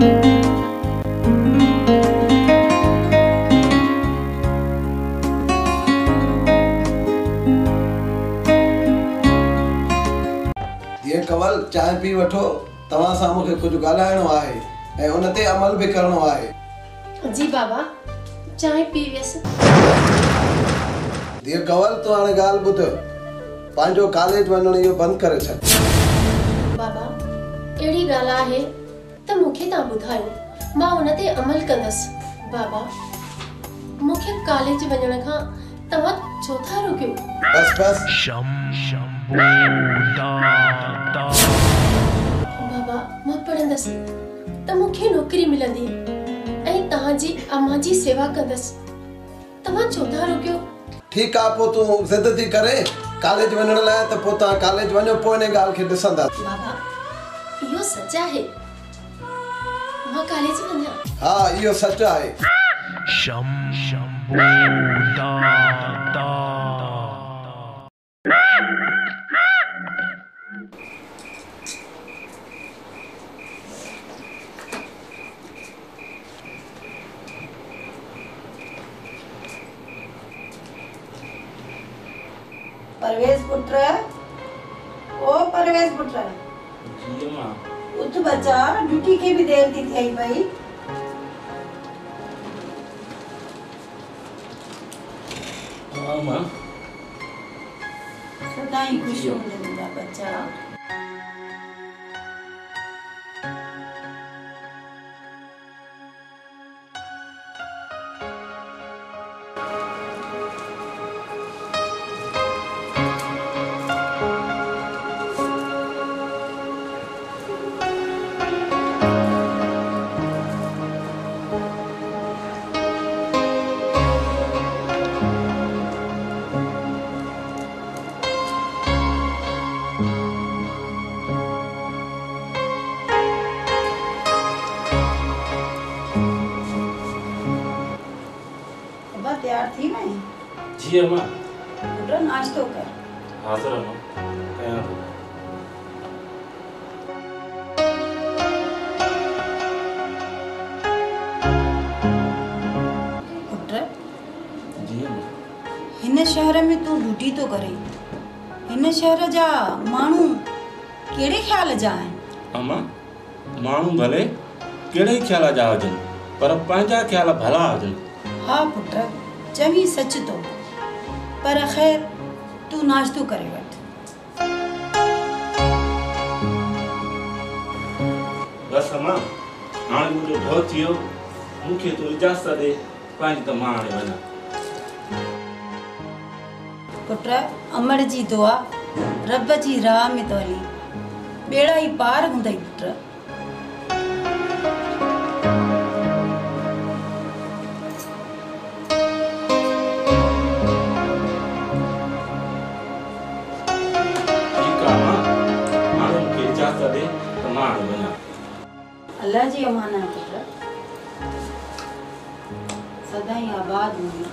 ये कवल चाय पी वठो तवा सा मुखे कुछ गालायणो आहे ए उनते अमल भी करणो आहे। जी बाबा चाय पी व्यस। दिए कवल तो हाणे गाल बुध पांजो कॉलेज वणण यो बंद करे छ। बाबा एड़ी गाल आहे त मुखे ता बुधायो मां उनते अमल कंदस। बाबा मुखे कॉलेज वणण का तवा छो था रुकियो? बस बस बाबा मां पढ़ंदस त मुखे नौकरी मिलंदी ऐं तहां जी अम्मा जी सेवा कंदस। तवा छो था रुकियो? ठीक आ पो तू जिद थी करे कॉलेज वणण लाए त पो ता कॉलेज वणो पो ने गाल के दिसंदा। बाबा यो सच आहे मां कॉलेज वणा। हां यो सच आहे। परवेज पुत्र, ओ परवेज पुत्र। जी मां। उठ बच्चा, ड्यूटी के भी देर थी थई भाई। हां मां। सदाई खुश होंदे मुंहिंजा बच्चा। तैयार थी मैं? जी अम्मा। पुत्र नाश्तो कर। हाजिर अम्मा। कया तो। पुत्र जी अम्मा। हिन शहर में तू ड्यूटी तो करे। हिन शहर जा मानू केड़े ख्याल जा हैं? अम्मा मानू भले केड़े ख्याल जा हुजन पर पंहिंजा ख्याल भला हुजन। हाँ पुत्र चवी सच तो पर खैर तू नाश्तो करे वठ। बस अम्मा हाणे मुझो ढो थियो मुखे तो इजाजत दे पंहिंजी त मां हाणे वञा। पुत्र अमर जी दुआ रब जी राह में तो हली बेड़ा ही पार हूंदई पुत्र। अल्लाह जी अमानत पुत्र सदाई आबाद हुई।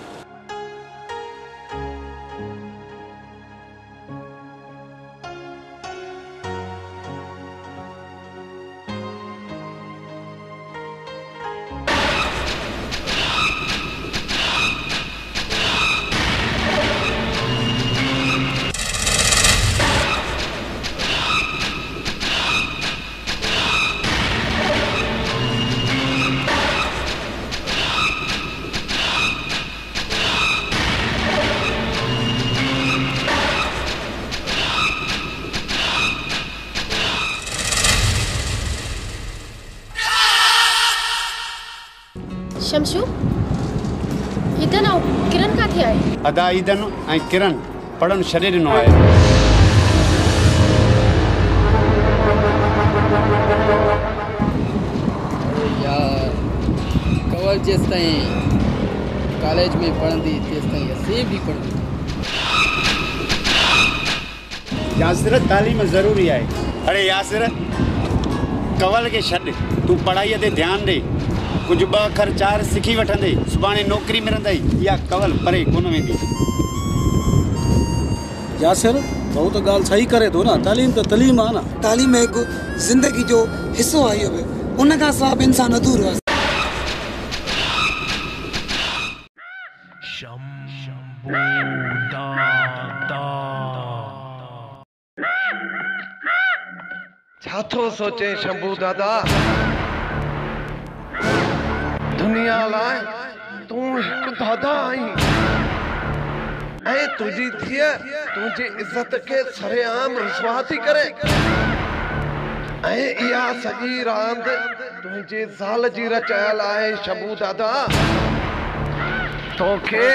शमशू ईदन और किरण काथे आई? अदा ईदन ऐं किरण पढ़न छॾे ॾिनो आहे। यार कवल जेस ताईं कॉलेज में पढ़ंदी तेस ताईं असीं भी पढ़ंदी। यासिर तालीम ज़रूरी आहे। अरे यासिर कवल के छॾ तूं पढ़ाईअ ते ध्यानु ॾे। कुछ ब अखर चार सिखी वठंदे सुभाणे नौकरी मिलंदई या कवल परे कोन वेंदी। यासिर बहुत गाल सही करे थो ना। तालीम तो तलीम आहे ना। तालीम एक जिंदगी जो हिस्सो आहे। उन खां सवाइ इंसान अधूरो आहे। छा थो सोचे शंभू दादा? दुनिया लाइ तूं हिकु दादा आहीं ऐं तुंहिंजी धीअ तुंहिंजी इज़त खे सरेआम रुसवा थी करे ऐं इहा सॼी रांदि तुंहिंजे ज़ाल जी रचायल आहे। शंभू दादा, तोखे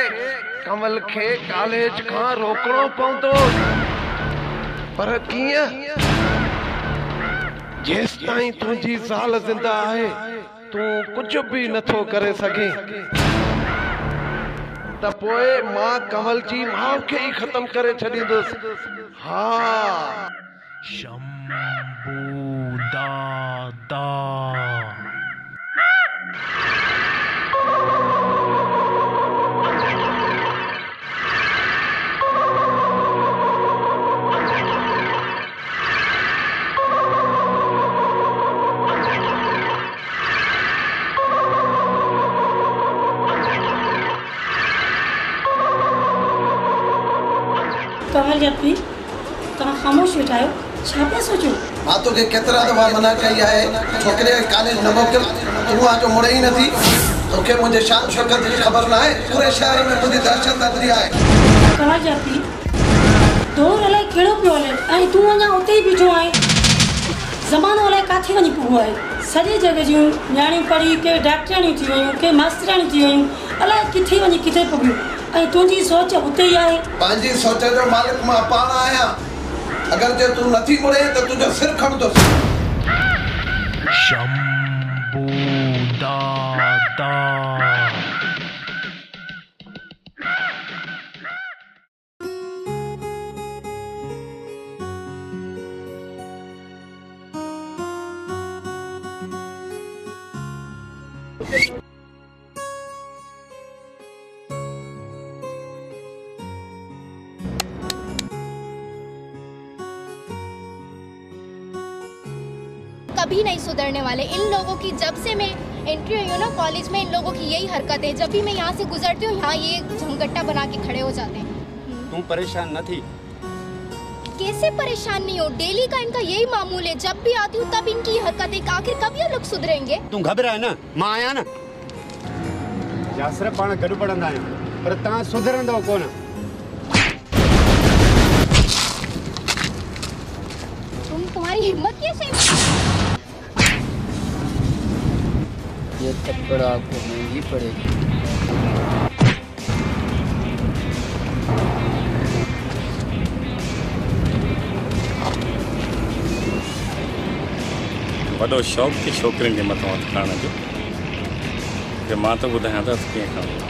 कमल खे कॉलेज खां रोकणो पवंदो, पर कीअं? जेसि ताईं तुंहिंजी ज़ाल ज़िंदा आहे तूं कुझु बि नथो करे सघे त पोइ मां कमल जी माउ खे ई ख़तम करे छॾींदुसि। हा शंभू दादा। कमल जपी तव्हां ख़ामोश वेठा आहियो, छा पिया सोचो? मां तोखे केतिरा दफ़ा मना कई आहे छोकिरे खे कॉलेज न मोकिल, तूं आज मुड़े ई नथी। तोखे मुंहिंजे शान शौकत जी ख़बर न आहे, पूरे शहर में मुंहिंजी दहशत अदरी आहे। कमल जपी दौर अलाए कहिड़ो पियो हले ऐं तूं अञा उते ई बीठो आहे। ज़मानो अलाए किथे वञी पियो आहे। सॼी जॻह जूं न्याणियूं पढ़ी के डॉक्टराणियूं थी वियूं, के मास्तराणियूं थी वियूं, अलाए किथे वञी किथे पहुंदियूं ऐं तुंहिंजी सोच उते ई आहे। पंहिंजी सोच जो मालिक मां पाण आहियां। अगर जे तू नथी मुड़े तो तुझो सिर खणंदुसि। शंभू दादा। कभी नहीं सुधरने वाले इन लोगों की। जब से मैं एंट्री हुई हूँ ना कॉलेज में, इन लोगों की यही हरकत है। जब भी मैं यहाँ से गुजरती हूँ यहाँ ये झमगट्टा बना के खड़े हो जाते हैं। तुम परेशान न थी? कैसे परेशान नहीं हो, डेली का इनका यही मामूल है। जब भी आती हूँ तब इनकी हरकत है। आखिर कब ये लोग सुधरेंगे? तुम घबराए ना, मां आया ना। यासर पाण गॾु पढ़ंदा आहियूं, पर तव्हां सुधरंदव कोन। तुम्हारी हिम्मत कैसे? ये थप्पड़ आपको महंगी पड़ेगी। वॾो शौक़ु थी छोकिरियुनि जे मथां हथु खणण जो, की मां त ॿुधायां त हथु कीअं खणो।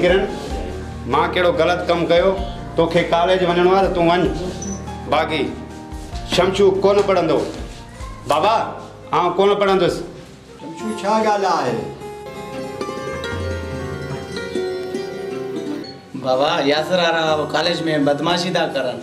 किरण मां केड़ो गलत कम कयो तोखे कॉलेज वञणो आहे त तूं वञ, बाक़ी शमशू कोन पढ़ंदो। बाबा आउं कोन पढ़ंदुसि। छा ॻाल्हि आहे? बाबा यासर वारा कॉलेज में बदमाशी था करन।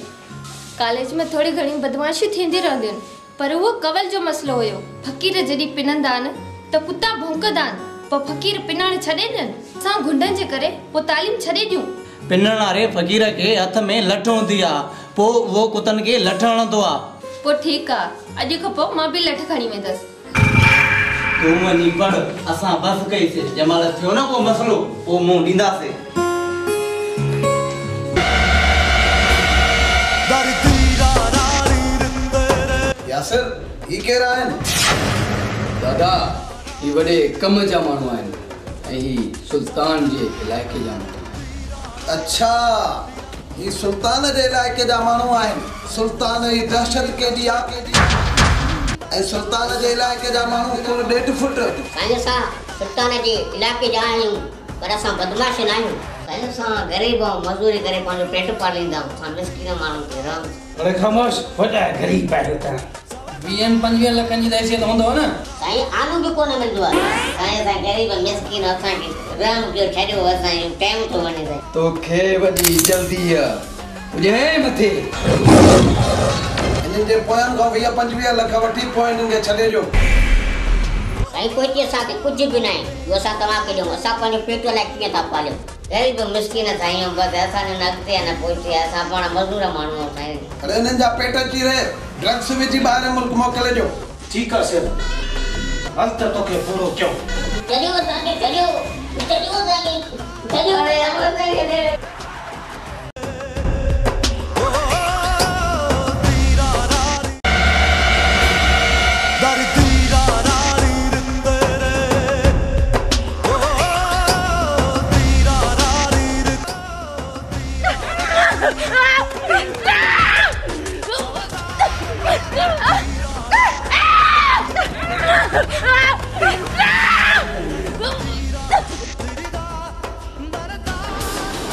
कॉलेज में थोड़ी घणी बदमाशी थींदी रहंदियूं पर वो कवल जो मसलो हुयो। फकीर जॾहिं पिनंदा आहिनि त कुत्ता भौंकदा आहिनि पर फकीर पिनण छॾे ॾियनि। असां गुंडनि जे करे पोइ तालीम छॾे ॾियूं। पिनण वारे फकीर के हथ में लठ हूंदी आ, पोइ वो कुतन के लठ हणंदो आ। पोइ ठीकु आहे, अॼु खां पोइ मां बि लठ खणी वेंदसि। तूं वञी पढ़, असां बस कईसीं। जंहिंमहिल थियो न को मसलो पोइ मुंहुं ॾींदासीं। यासिर ही केरु आहिनि? दादा ही वॾे कम जा माण्हू आहिनि ऐं ही सुल्तान जे इलाइक़े जा माण्हू। अच्छा, ही सुल्तान जे इलाइक़े जा माण्हू आहिनि। सुल्तान जी दहशत केॾी आहे ऐं सुल्तान जे इलाइक़े जा माण्हू कुल 1.5 फुट। साईं असां सुल्तान जे इलाइक़े जा आहियूं पर असां बदमाश न आहियूं। साईं असां ग़रीब ऐं मज़दूरी करे पंहिंजो पेट पालींदा आहियूं। असां मिसकिन माण्हू खे रहम। अरे ख़ामोश, वॾा ग़रीब आहियो तव्हां। 20-25 लखनि जी त हैसियत हूंदव न? साईं आलू बि कोन मिलंदो आहे। साईं असां ग़रीब मिसकिन असांखे रहम कयो, छॾियो, असांजो टाइम थो वञे। साईं तोखे वॾी जल्दी आहे पुॼे मथे। हिननि जे पोयनि खां 20-25 लख वठी पोइ हिननि खे छॾे ॾियो। साईं कोई असांखे कुझु बि न आहे, इहो असां तव्हांखे ॾियूं। असां पंहिंजे पेट लाइ कीअं था पालियूं? ग़रीब मिसकिन साईं बसि असांजो न अॻिते न पोइते। असां पाण मज़दूर माण्हू आहियूं साईं। अरे हिननि जा पेट अची रहे, ड्रग्स विझी ॿाहिरि मुल्क मोकिले ॾियो। ठीकु आहे सर, हल त तोखे पूरो कयो। चलियो असांखे, चलियो असांखे, चलियो।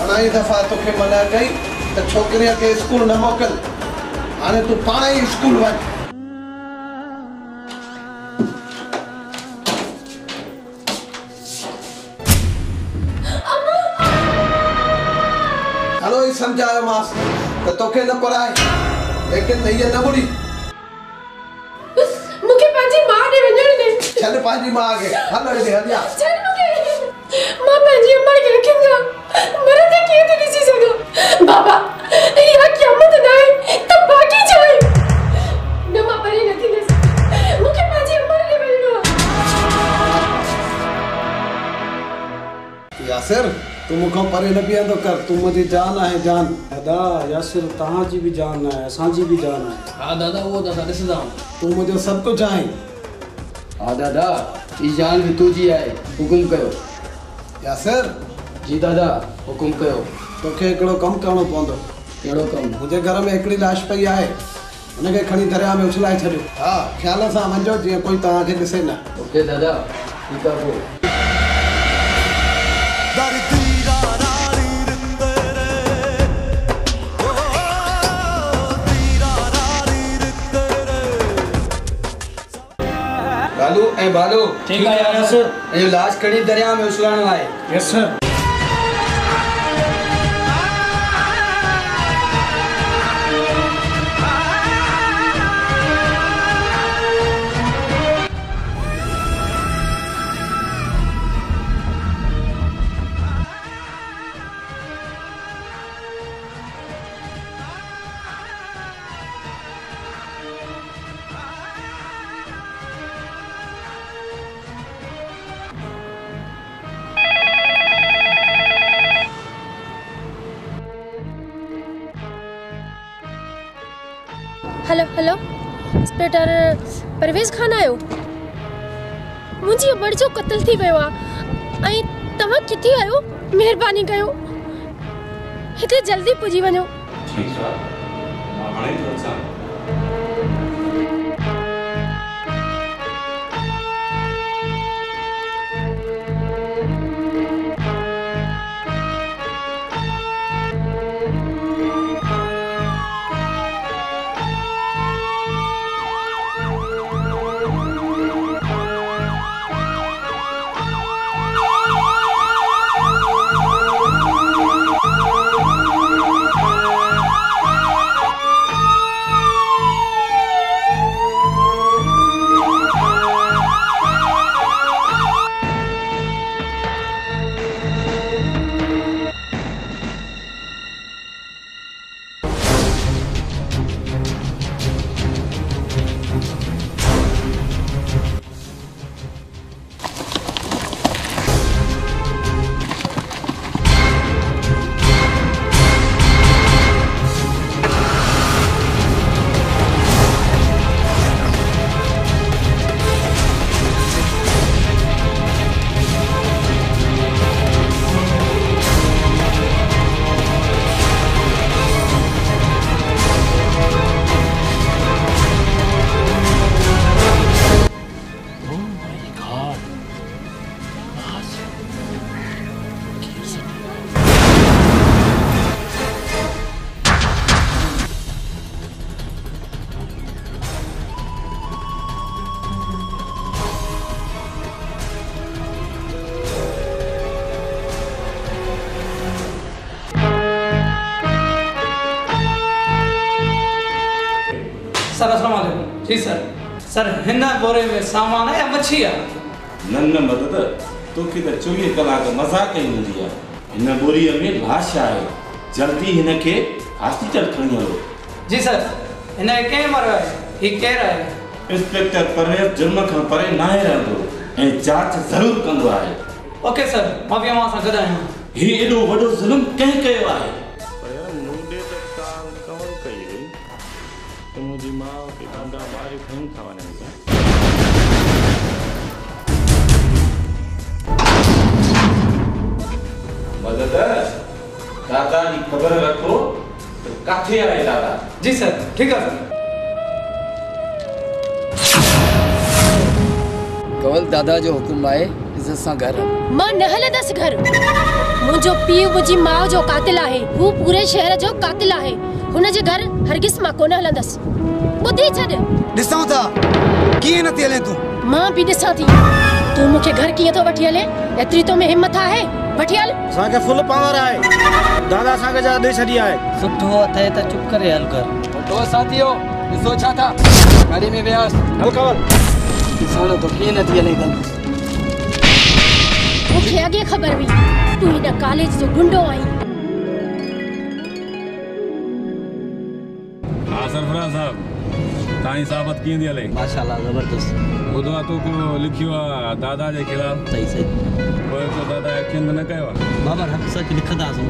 अढ़ाई दफ़ा तोखे मना कई त छोकिरीअ खे स्कूल न मोकिल। हाणे तूं पाण ई स्कूल वञ। हलो ही सम्झायो मांस त तोखे न पढ़ाए, लेकिन हीअ न ॿुड़ी। मूंखे पंहिंजी मां ॾे वञण ॾे। छॾ पंहिंजी मां खे, हल हेॾे हलिया। छॾ मूंखे, मां पंहिंजी अम्मा खे रखंदा मरंदे कीअं थी ॾिसी सघां? बाबा इहा क़यामत न आहे त बाक़ी जाए न, मां परे न थींदसि। मूंखे पंहिंजी अम्मा ॾे वञणो आहे। यासिर तूं मूंखां परे न बीहंदो कर। तूं मुंहिंजी जान आहे, जान। दादा यासिर तव्हांजी बि जान आहे, असांजी बि जान आहे। हा दादा, उहो त असां ॾिसंदा आहियूं। तूं मुंहिंजो सभु कुझु आहीं। हा दादा, ही जान बि तुंहिंजी आहे। हुकुम कयो। यासिर जी दादा, हुकुम कयो। तोखे हिकिड़ो कमु करणो पवंदो। कहिड़ो कमु? मुंहिंजे घर में हिकिड़ी लाश पई आहे, हुनखे खणी दरिया में उछलाए छॾियो। हा, ख़्याल सां वञो जीअं कोई तव्हांखे ॾिसे न। ओके दादा, ठीकु आहे पोइ। बालू ऐं बालू, ठीक आहे यासिर। ये लाश खड़ी दरिया में उछलाणो आहे। Yes sir. Hello hello, inspector Parvez Khan आयो? मुंहिंजी अमड़ जो क़त्ल थी वियो आहे ऐं तव्हां किथे आहियो? महिरबानी कयो हिते जल्दी पुॼी वञो। ठीकु आहे, मां हाणे थो अचां। सर अस्सलाम वालेकुम। जी सर। सर हिन बोरे में सामान है या मच्छी है? न मदद तो की त 24 कलाक मजाक ही हूंदी आहे। हिन बोरीअ में लाश आहे। जल्दी हिन खे हॉस्पिटल खणी हलो। जी सर। हिन के मरियो आहे? ही केर आहे? इंस्पेक्टर परवेज जुर्म खां परे नाहे रहंदो ऐं जांच ज़रूर कंदो आहे। ओके सर, मां बि अवां सां गॾु आहियां। ही एॾो वॾो ज़ुल्म कंहिं कयो आहे? पर यार मूंडे त काल कवर कई हुई त मुंहिंजी माउ खे डंडा मारे खणी था वञनि। मदद दादा जी खबर रखो तो काथे आए दादा। जी सर, ठीक है सर। कवल दादा जो हुकुम आहे इज्जत सां घर मां न हलंदसि घर। मुंहिंजो पीउ मुंहिंजी माउ जो कातिल आहे। हू पूरे शहर जो कातिल आहे। हुन जे घर हरगिज़ मां कोन हलंदसि। ॿुधी छॾ। ॾिसूं था कीअं नथी हले तूं। मां बि ॾिसां थी तूं मूंखे घर कीअं थो वठी हले। एतिरी तो में हिम्मत आहे? वठी हल। असांखे फुल पावर आहे। दादा असांखे जा ॾेई छॾी आहे। सुठो अथई त चुप करे हल कर। तो साथियो ॾिसो छा था गाड़ी में वियास। हल कवल। ॾिसो तो कीअं नथी हले गल। मूंखे अॻे ख़बर हुई तूं हिन कॉलेज जो गुंडो आहीं। हाँ सरफराज साहब ताई साबित कीअं थी हले? माशाल्लाह जबरदस्त। ॿुधो आहे तो को लिखियो आहे दादा जे ख़िलाफ़। सही सही। पोइ को दादा एक्शन न कयो आहे? बाबर हक़ सच लिखंदासीं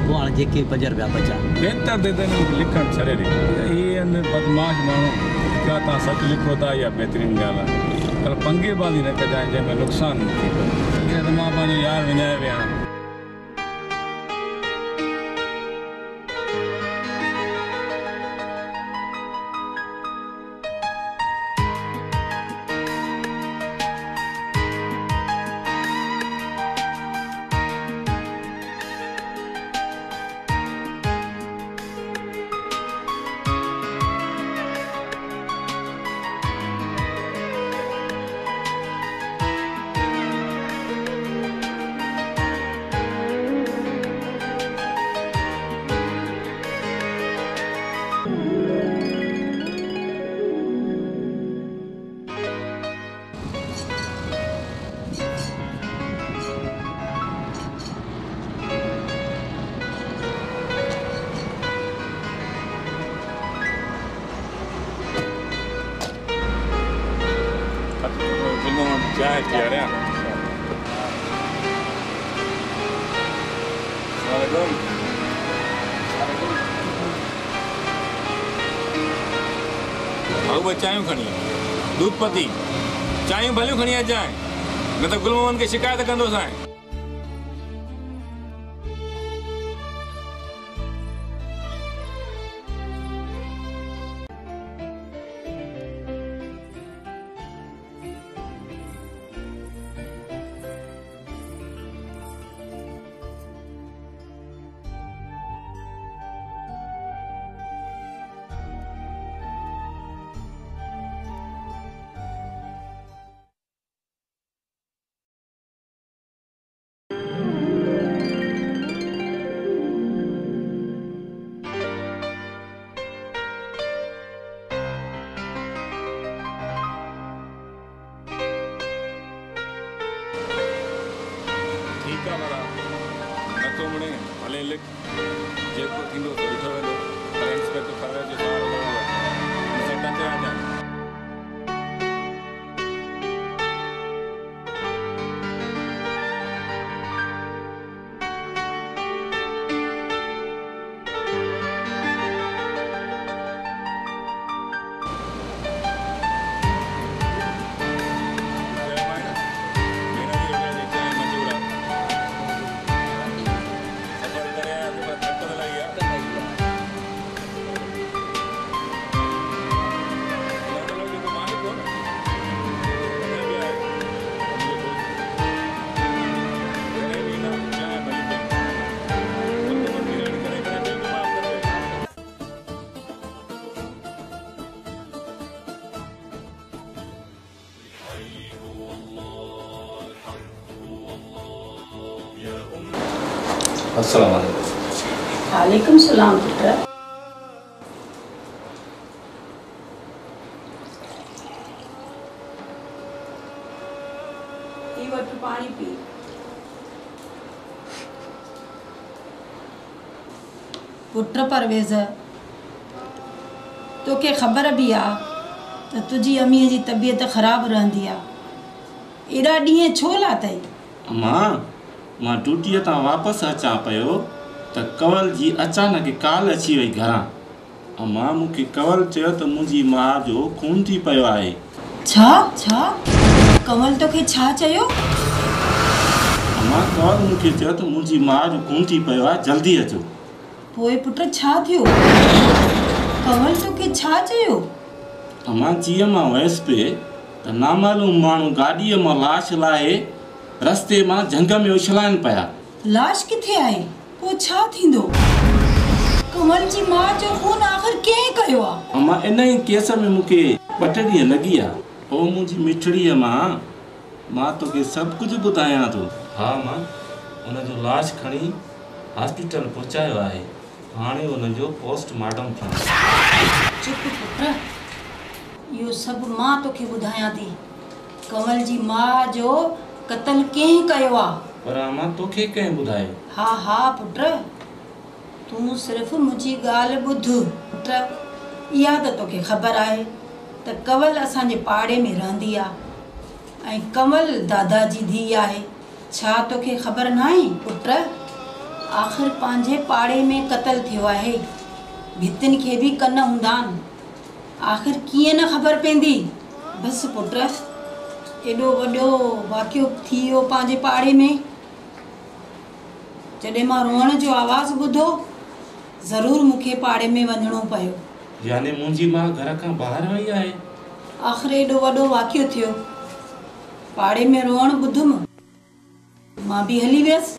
पोइ हाणे जेके 5 रुपया बचा बहितर दे देने लिखण छॾे ॾे। इहे आहिनि बदमाश माण्हू। क्या तव्हां सच लिखो था इहा बहितरीन ॻाल्हि आहे। पर पंगेबाज़ी न कजांइ जंहिंमें नुक़सानु थी पए। त मां पंहिंजो यार विञाए विया। क्या है क्या रे? भाऊ चायूं खणी दूध पती चायूं भलियूं खणी अचांइ न त गुलमोहन खे शिकायत कंदोसांइ। अस्सलाम वालेकुम। वालेकुम सलाम पुत्र। ई वट पानी पी। पुट परवेज़, तोखे ख़बर भी आ त तुझी अमीअ जी तबीयत ख़राब रहंदी आ। एॾा ॾींहं छो लाथई? मां ड्यूटीअ तां वापसि अचां पियो त कंवल जी अचानक काल अची वई घरां। अम्मा मूंखे कंवल चयो त मुंहिंजी माउ जो खून थी पियो आहे। छा कंवल तोखे छा चयो? अम्मा कंवल मूंखे चयो त मुंहिंजी माउ जो खून थी पियो आहे, जल्दी अचो। पोइ पुट छा थियो? कंवल तोखे छा चयो? अम्मा जीअं मां वयसि पिए त नामालूम माण्हू गाॾीअ मां लाश लाहे रस्ते मां झंग में उछलाइनि पिया। लाश किथे आहे? पोइ छा थींदो? कंवल जी मां जो खून आख़िर कंहिं कयो आहे? अम्मा इन ई केस में मूंखे 2 ॾींहं लॻी आहे। ओ मुंहिंजी मिठड़ीअ मां तोखे सभु कुझु ॿुधायां थो। हा मां उनजो लाश खणी हॉस्पिटल पहुचायो आहे। हाणे उनजो पोस्टमार्टम थींदो। चुप पुट, इहो सभु मां तोखे ॿुधायां थी। कंवल जी मां जो क़त्ल कंहिं कयो आहे? पर अम्मा तोखे कंहिं ॿुधायो? हा पुट, तूं सिर्फ़ु मुंहिंजी ॻाल्हि ॿुध। पुट, इहा त तोखे ख़बर आहे त कंवल असांजे पाड़े में रहंदी आहे ऐं कंवल दादाजी धीउ आहे। छा तोखे ख़बर न आहे पुट? आख़िर पंहिंजे पाड़े में क़त्ल थियो आहे। भितियुनि खे बि कन हूंदा आहिनि। आख़िर कीअं न ख़बर पवंदी? बसि पुट, एॾो वॾो वाक़ियो थी वियो पंहिंजे पाड़े में। जॾहिं मां रोअण जो आवाज़ु ॿुधो, ज़रूरु मूंखे पाड़े में वञिणो पियो। यानी मुंहिंजी मां घर खां ॿाहिरि वई आहे? आख़िर एॾो वॾो वाक़ियो थियो, पाड़े में रोअण ॿुधुमि, मां बि हली वियसि।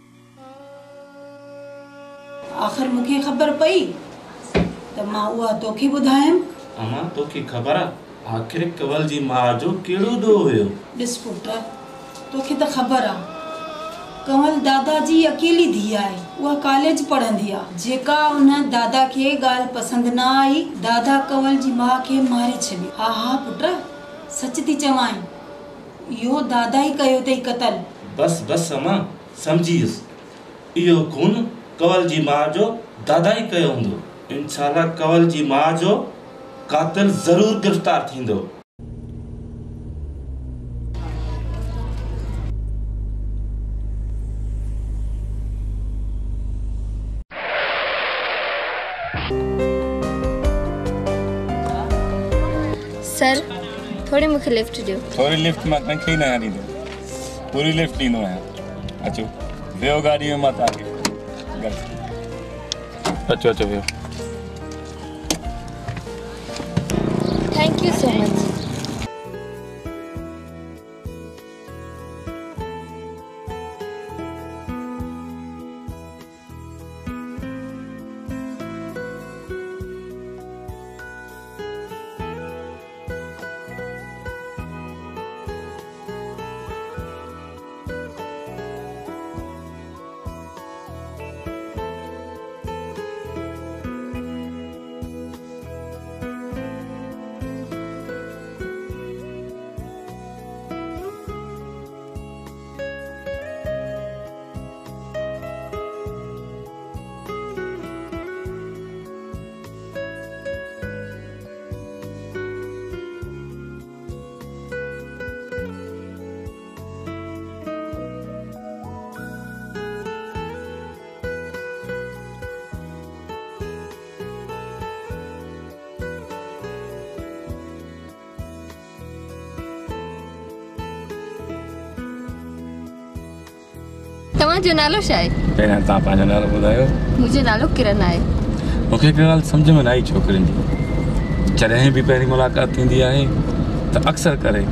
आख़िर मूंखे ख़बर पई त मां उहा तोखे ॿुधायमि। अम्मा तोखे ख़बर आहे आख़िर कंवल जी माउ जो कहिड़ो ॾोह हुयो? ॾिस पुट, तोखे त ख़बर आहे कंवल दादा जी अकेली धीउ आहे। उहा कॉलेज पढ़ंदी आहे। जेका उन दादा खे ॻाल्हि पसंदि न आई, दादा कंवल जी माउ खे मारे छॾियो। हा पुट, सच थी चवां, इहो दादा ई कयो अथई क़त्ल। बस अम्मा सम्झी वियुसि। इहो खून कंवल जी माउ जो दादा ई कयो हूंदो। इंशाल्लाह कंवल जी माउ जो कातिल ज़रूरु गिरफ़्तार थींदो। सर, थोड़ी मूंखे लिफ्ट ॾियो। थोड़ी लिफ्ट मां तव्हांखे ई न ॾींदो, पूरी लिफ्ट ॾींदो आहियां। अचो वियो गाॾी में, मां तव्हांखे अचो वियो। Thank you so much. तव्हांजो नालो छा आहे? पहिरियां तव्हां पंहिंजो नालो ॿुधायो। मुंहिंजो नालो किरण आहे। मूंखे हिकु ॻाल्हि सम्झ में न आई छोकिरियुनि जी। जॾहिं बि पहिरीं मुलाक़ात थींदी आहे त अक्सर करे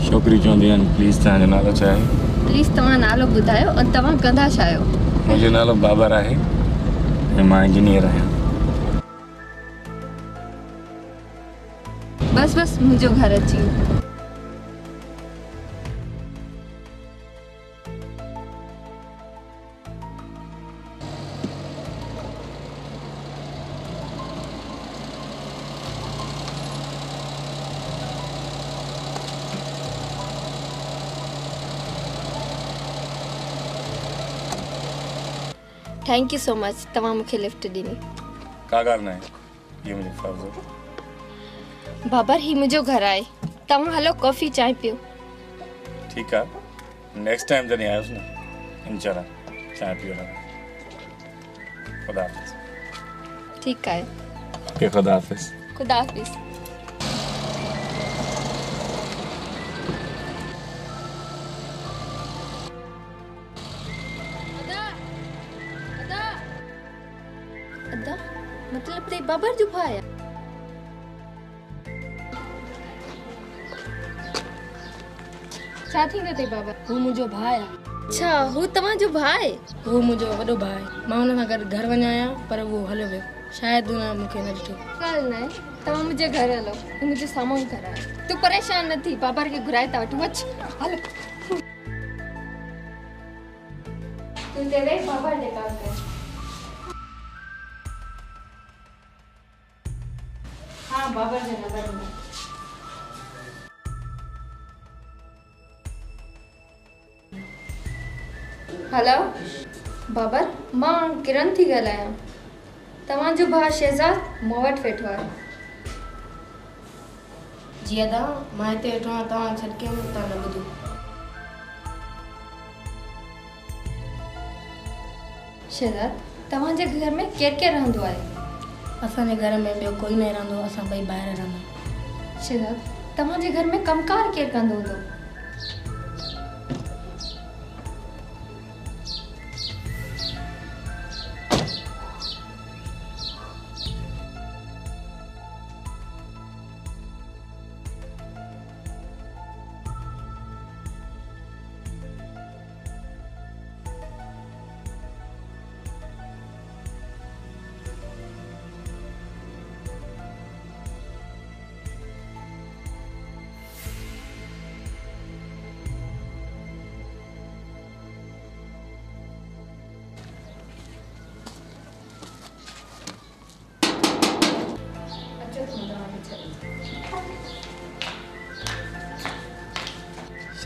छोकिरियूं चवंदियूं आहिनि प्लीज़ तव्हांजो नालो छा आहे? प्लीज़ तव्हां नालो ॿुधायो ऐं तव्हां कंदा छा आहियो? मुंहिंजो नालो बाबर आहे ऐं मां इंजीनियर आहियां। बस मुंहिंजो घर अची वियो। थैंक यू सो मच तव्हां मूंखे लिफ्ट ॾिनी। का ॻाल्हि न आहे, इहो मुंहिंजो फर्ज़ु हो। बाबर ही मुंहिंजो घर आहे, तव्हां हलो कॉफ़ी चांहि पियो। ठीकु आहे, नेक्स्ट टाइम जॾहिं आयुसि न इंशाल्लाह चांहि पियो न। खुदा हाफ़िज़। ठीकु आहे। ओके, खुदा हाफ़िज़। खुदा हाफ़िज़। अदा मतलब ते बाबर जो भाउ आहे? छा थींदो ते बाबा? हू मुंहिंजो भाउ आहे। अच्छा, हू तव्हांजो भाउ आहे? हू मुंहिंजो वॾो भाउ आहे। मां हुन सां गॾु घर वञा आहियां पर उहो हलियो वियो, शायदि हुन मूंखे न ॾिठो। ॻाल्हि न आहे, तव्हां मुंहिंजे घर हलो, हू मुंहिंजो साम्हूं घर आहे। तूं परेशान न थी, बाबर खे घुराए था वठूं। अच हलो। तूं ते वेह, बाबर ॾे काम कर। हाँ, बाबर जे नंबर में। हेलो बाबर, मां किरण थी ॻाल्हायां। तव्हांजो भाउ शहज़ाद मूं वटि वेठो आहे। जी अदा, मां हिते वेठो आहियां, तव्हां छॾ के तव्हां न ॿुधो। शहज़ाद, तव्हांजे घर में केरु केरु रहंदो आहे? असांजे घर में ॿियो कोई न रहंदो, असां ॿई ॿाहिरि रहंदा। शहज़ाद, तव्हांजे घर में कमकार केरु कंदो हूंदो?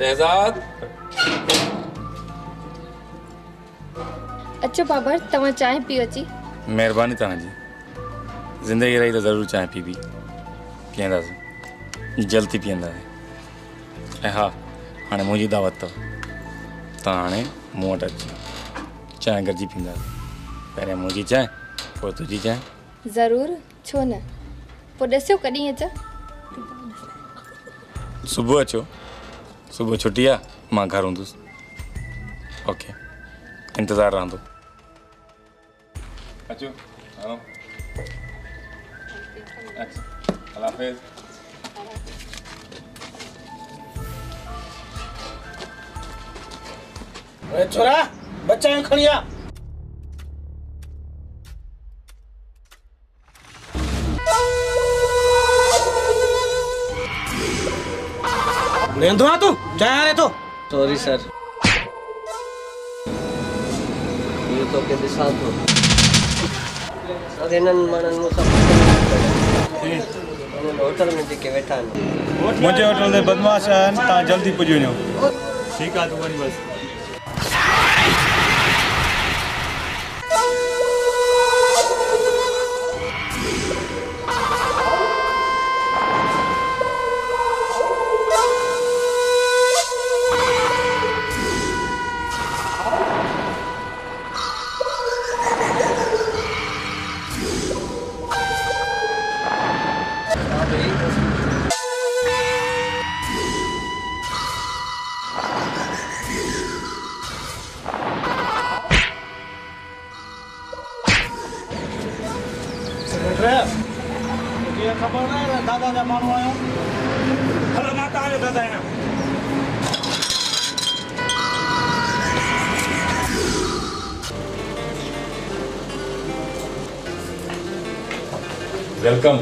शहजाद। अचो बाबर, तव्हां चांहि पियो अची। महिरबानी तव्हांजी। ज़िंदगी रही त ज़रूरु चांहि पीबी, पीअंदासीं, जल्दी पीअंदासीं। ऐं हा, हाणे मुंहिंजी दावत अथव, तव्हां हाणे मूं वटि अची चांहि गॾिजी पीअंदासीं। पहिरियों मुंहिंजी चांहि, पोइ तुंहिंजी चांहि। ज़रूरु, छो न। पोइ ॾिसो कॾहिं अचां। सुबुह अचो, सुबुह छुटी आहे, मां घर हूंदुसि। ओके, इंतज़ारु रहंदो। अचो, हलो, अल्लाह हाफ़िज़। ओए छोरा, बच्चा यूं खणी आ। लेंदो आ तू, चाहे आने तो। सॉरी सर, ये तो के दिशा तो सर इन्हनि माण्हुनि मूं सां हिन होटल में जेके वेठा आहिनि। मुंहिंजे होटल में बदमाश आहिनि, तव्हां जल्दी पुॼी वञो। ठीकु आहे, तूं वञ बसि। खबर न दादा जा माण्हू आयो। हलो मां तव्हांजो दादा आहियां। वेलकम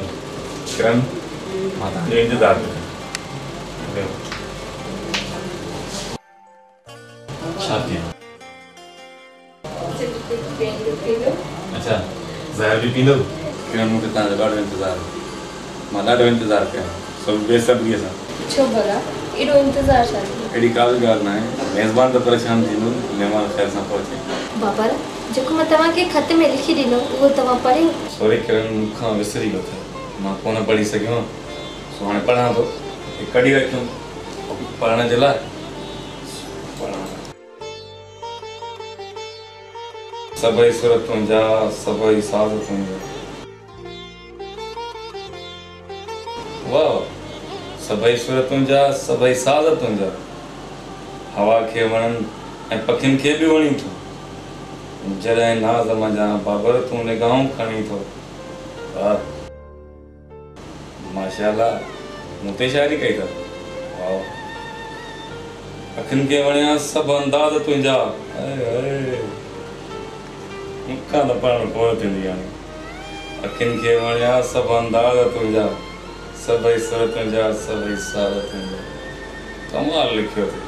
किरण, मां तव्हांजो इंतज़ारु कयो। छा थियो? अच्छा, ज़हर बि पींदो? किरण, मूंखे तव्हांजो ॾाढो इंतज़ारु, मां ॾाढो इंतज़ारु कयां, सभु बेसब्रीअ सां। छो भला एॾो इंतज़ारु छा? अहिड़ी का बि ॻाल्हि न आहे, मेज़बान त परेशान थींदो, महिमान ख़ैर सां पहुचे। बाबर, जेको मां तव्हांखे खत में लिखी ॾिनो उहो तव्हां पढ़ियो? सॉरी किरण, मूंखां विसरी वियो था, मां कोन पढ़ी सघियो, सो हाणे पढ़ां थो, कढी रखियो पढ़ण जे लाइ। सभई सूरतुनि जा सभई साज़ तुंहिंजा, वाह, सभई सूरतुनि जा सभई साज़ तुंहिंजा, हवा खे वणनि ऐं पखियुनि खे बि वणी थो, जॾहिं नाज़ मंझा बाबर तूं निगाहूं खणी थो। वाह, माशाअल्लाह, मूं ते शाइरी कई अथव। वाह, पखियुनि खे वणिया सभु अंदाज़ तुंहिंजा, मूंखां त पढ़ण कोन थींदी हाणे। अखियुनि खे वणिया सभु अंदाज़ तुंहिंजा, सभई सूरतुनि जा सभई साज़ तुंहिंजा, कमाल लिखियो अथई।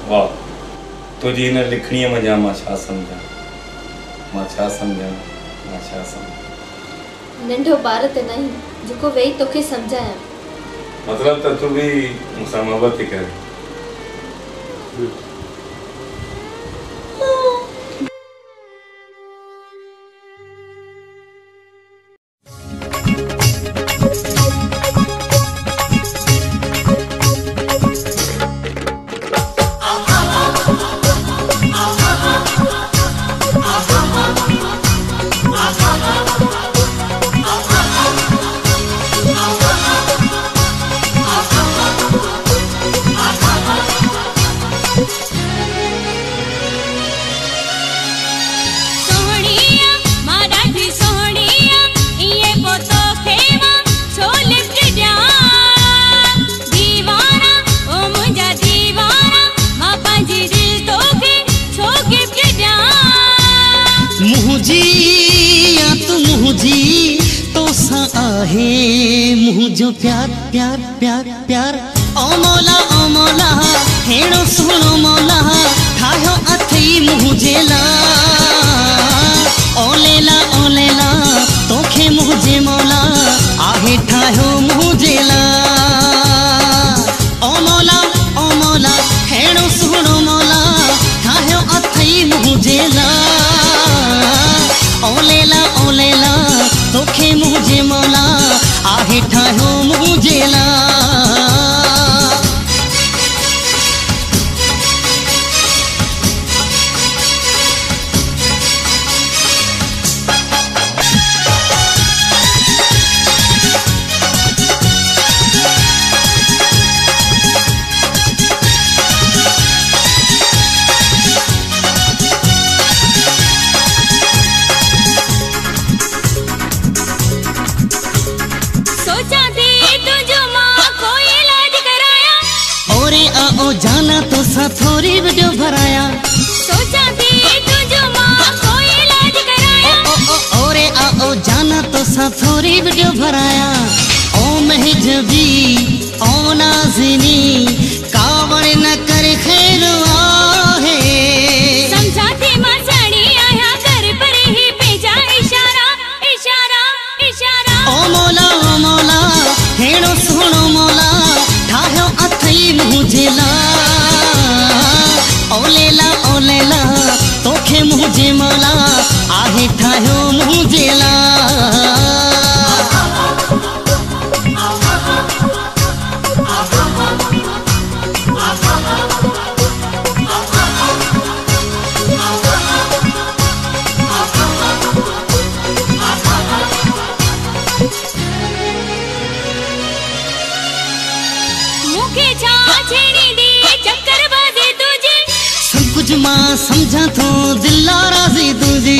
वाह, तुंहिंजी हिन लिखणीअ मंझां मां छा सम्झां, मां छा सम्झां, मां छा सम्झां। नंढो ॿार त नहीं जेको वेही तोखे सम्झायां। मतलब त तूं बि मूंसां मोहबत थी करे। मुझो प्यार प्यार प्यार प्यार ओ मौला हेड़ो सुनो मौला ठायो अथई मुझे ला ओ लेला तोखे मुझे मौला आहे ठायो मुझे ला ओ मौला हेड़ो सुनो मौला ठायो अथई मुझे ला ओ लेला तोखे मुझे मौला आहे ठायो मुझे ला जाना तो सा थोड़ी वीडियो भराया सोचा थी तुझो मां कोई इलाज कराया ओरे आओ जाना तो सा थोड़ी वीडियो भराया ओ महजबी ओ नाज़िनी कावड़ न कर खैर आहे समझा थी मां साड़ी आया कर पर ही भेजा इशारा इशारा इशारा ओ मौला हेड़ो सुनो मौला ठायो अथई मुझे ला ओ लेला तोखे मुझे मौला आहे ठायो मुझे ला मां समझा तो दिल राजी तुझी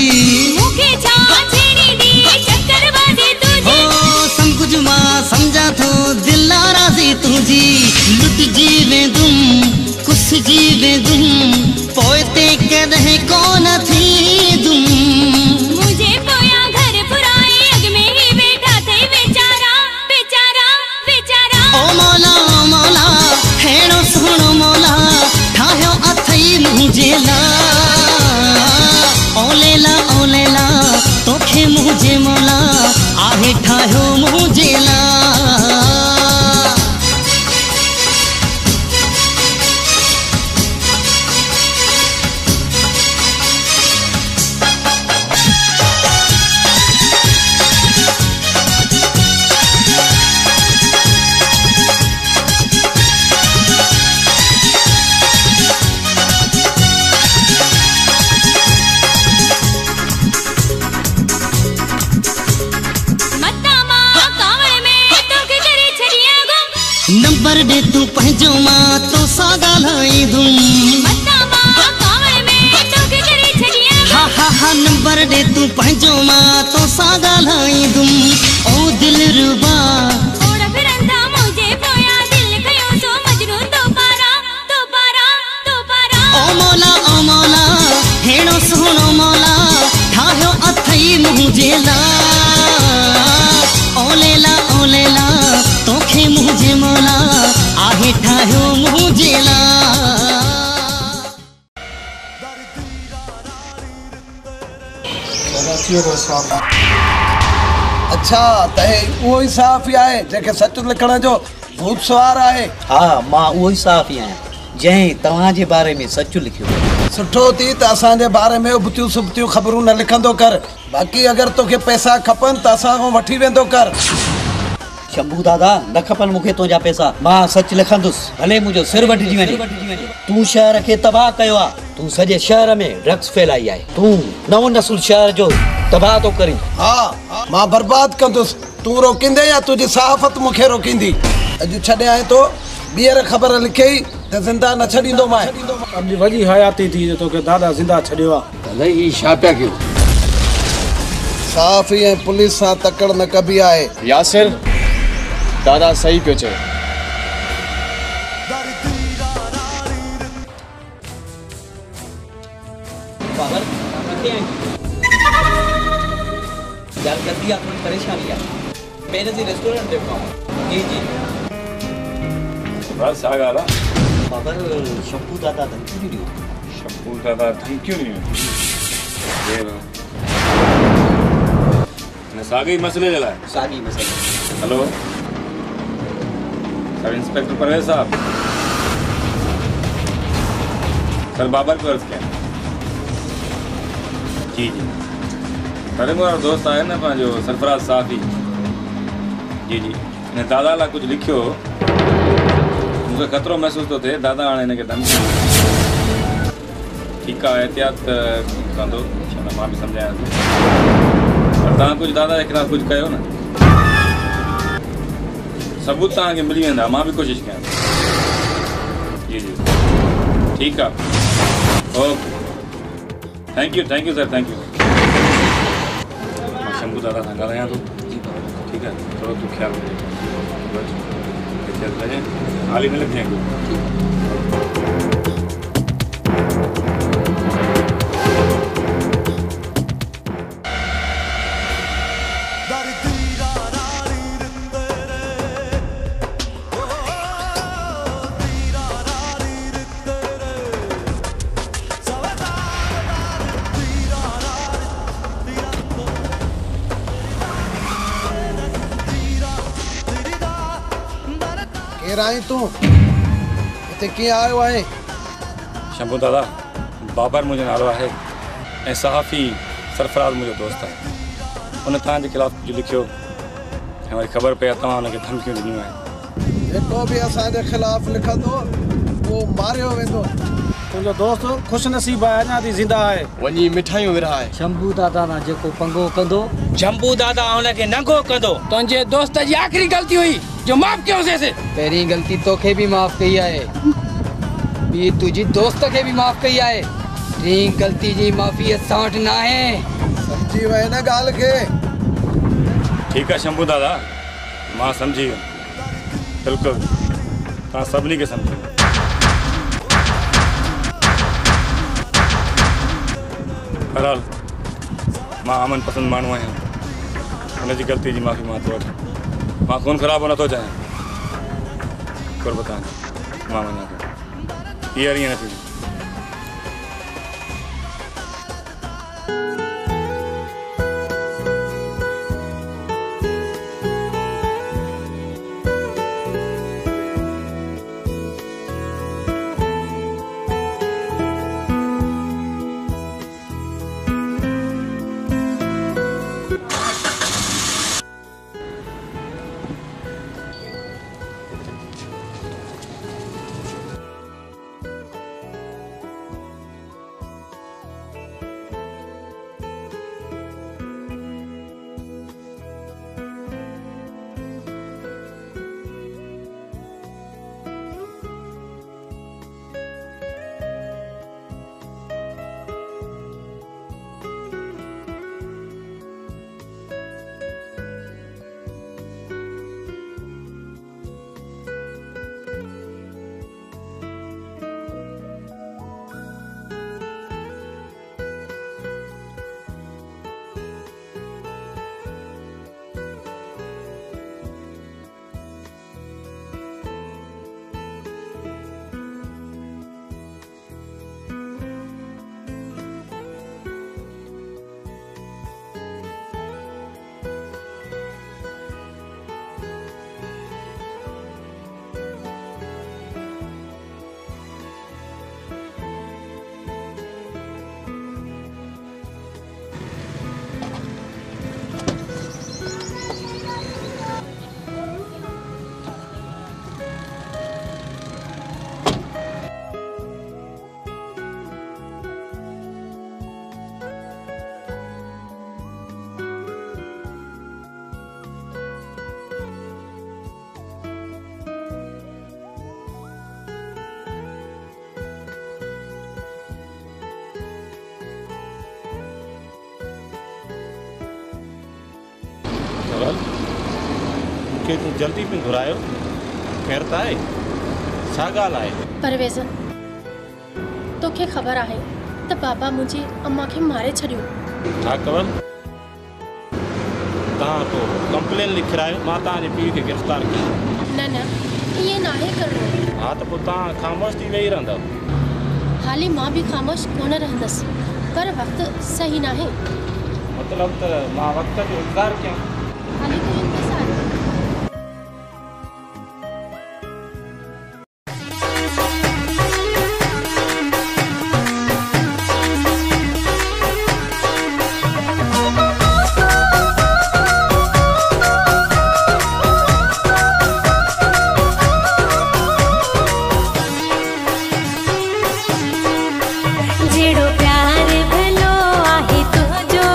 मुखे छा छेड़ी दी चक्करबाजी तुझी ओ सब कुछ मां समझा तो दिल राजी तुझी लुट जीवे तुम कुछ जीवे तुम पोते कदे कौन थी तुम मुझे पोया घर पुराए अग में ही बैठा थे बेचारा बेचारा बेचारा ओ मौला हेड़ो सुनो मौला ठायो अथई मुझे ला ओ लेला तोखे मुझे मौला आहे ठायो मुझे ला नंबर दे तू पंहिंजो मां तो सा ॻाल्हाई दूं हा नंबर दे तू पंहिंजो मां तो सा ॻाल्हाई दूं ओ दिल रुबा ओ मौला हेड़ो सोनो मौला ठाहियो अथई मुंहिंजे लाइ ओ लेला तोखे मुंहिंजे मौला आहे ठाहियो मुंहिंजे लाइ अच्छा तहे उहो ई साफ़ ई आहे जेके सच लिखण जो भूत सवार आहे। हा मां उहो ई साफ़ ई आहियां जंहिं तव्हांजे बारे में सच लिखियो। सुठो थी त असांजे बारे में उबतियूं सुबतियूं ख़बरूं न लिखंदो कर। बाक़ी अगरि तोखे पैसा खपनि त असां खां वठी वेंदो कर। शंभू दादा न खपनि मूंखे तुंहिंजा पैसा, मां सच लिखंदुसि भले मुंहिंजो सिर वढिजी वञे। तूं शहर खे तबाह कयो आहे, तूं सॼे शहर में ड्रग्स फैलाई आहे, तूं नओं नसुल शहर जो तबाह थो करीं। हा मां बर्बाद कंदुसि, तूं रोकींदे या तुंहिंजी सहाफ़त मूंखे रोकींदी। अॼु छॾे आए तो ॿीहर ख़बर लिखे ई त ज़िंदा न छॾींदो मां। अॼु वॾी हयाती थी जो तोखे दादा ज़िंदा छॾियो आहे। भले ही छा पिया कयो? साफ़ ई ऐं पुलिस सां तकड़ न कबी आहे। यासिर दादा सही पियो चए। यार जल्दी आप थोड़ी परेशानी है, मेरे जी रेस्टोरेंट देखो। जी जी बस आ गया बाबर शंभू दादा धमकी नहीं दियो। शंभू दादा धमकी नहीं ये ना सागी मसले जला है। सागी मसले। हेलो सब इंस्पेक्टर परवेज साहब, सर बाबर को अर्ज किया। जी जी अरे मेरा दोस्त आया ना जो सरफराज साफ़ी। जी जी ने दादा ला कुछ लिखियो, मुझे खतरो महसूस तो थे। दादा आने ने के धमकी। ठीक है एहतियात कंदो, मां भी समझाया पर तव्हां कुछ दादा जे खिलाफ़ कुछ कयो ना, सबूत तव्हांखे मिली वेंदा, मां भी कोशिश कयां। जी जी ठीक है okay thank you sir thank you. Shambhu दादा सां ॻाल्हायां थो। ठीक है थोरो तूं ख्याल रखे, हाल ही न लिख जाएंगे। आई तू इते कीअं आयो आहे? शंभू दादा बाबर मुंहिंजो नालो आहे ऐं सहाफ़ी सरफराज मुंहिंजो दोस्त आहे। उन तव्हांजे खिलाफ़ कुझु लिखियो ऐं वरी ख़बर पई आहे तव्हां हुनखे धमकियूं ॾिनियूं आहिनि। जेको बि असांजे खिलाफ़ लिखंदो उहो मारियो वेंदो। तुंहिंजो दोस्त ख़ुशि नसीब आहे, अञा ताईं ज़िंदा आहे। वञी मिठाइयूं विरहाए। शंभू दादा ना जेको पंगो कंदो शंभू दादा हुनखे नंगो कंदो। तुंहिंजे दोस्त जी आख़िरी ग़लती हुई जो माफ़ कयोसीं। पहिरीं ग़लती तोखे भी माफ़ कई आहे, ॿी तुंहिंजी दोस्त खे भी माफ़ कई आहे, टी ग़लती जी माफ़ी असां वटि न आहे। समझी वए न ॻाल्हि खे? ठीक है शंभू दादा मां समझी वियुमि, बिल्कुलु तव्हां सभिनी खे सम्झो। बहरहाल मां अमन पसंद माण्हू आहियां, हुनजी ग़लती जी माफ़ी मां थो वठां। मां खून ख़राब होना तो चाहिए कुर्बतान मां वञा थो, ईअं न थींदी। मूंखे तूं जल्दी में घुरायो ख़ैर त आहे छा ॻाल्हि आहे? परवेज़ तोखे ख़बर आहे त बाबा मुंहिंजी अम्मा खे मारे छॾियो। हा कंवल तव्हां को कंप्लेन लिखायो मां तव्हांजे पीउ खे गिरफ़्तार कयो। न न इएं नाहे करिणो। हा त पोइ तव्हां ख़ामोश थी वेही रहंदव। हाली मां बि ख़ामोश कोन रहंदसि पर वक़्तु सही नाहे। मतलब त मां वक़्त जो इंतज़ार कयां। हाली तो इंतज़ार जेड़ो प्यार भलो आहे तुझो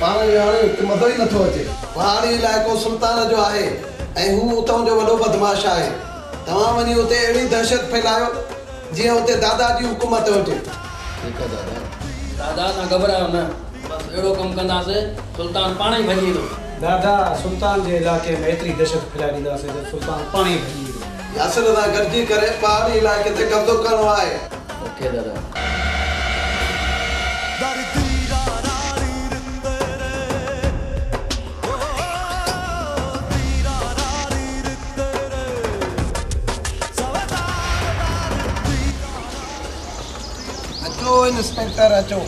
पाण हाणे मज़ो ई नथो अचे। पहाड़ी इलाइक़ो सुल्तान जो आहे ऐं हू उतां जो वॾो बदमाश आहे। तव्हां वञी उते अहिड़ी दहशत फैलायो जीअं उते दादा जी हुकूमत हुजे। ठीकु आहे दादा। दादा तव्हां घबरायो न, बसि अहिड़ो कमु कंदासीं सुल्तान पाण ई भॼी वेंदो। दादा सुल्तान जे इलाइक़े में एतिरी दहशत फैलाए ॾींदासीं त सुल्तान पाण ई भॼी वेंदो। यासिर सां गॾिजी करे पहाड़ी इलाइक़े ते कब्ज़ो करणो आहे। ओके दादा। अचो इंस्पेक्टर अचो।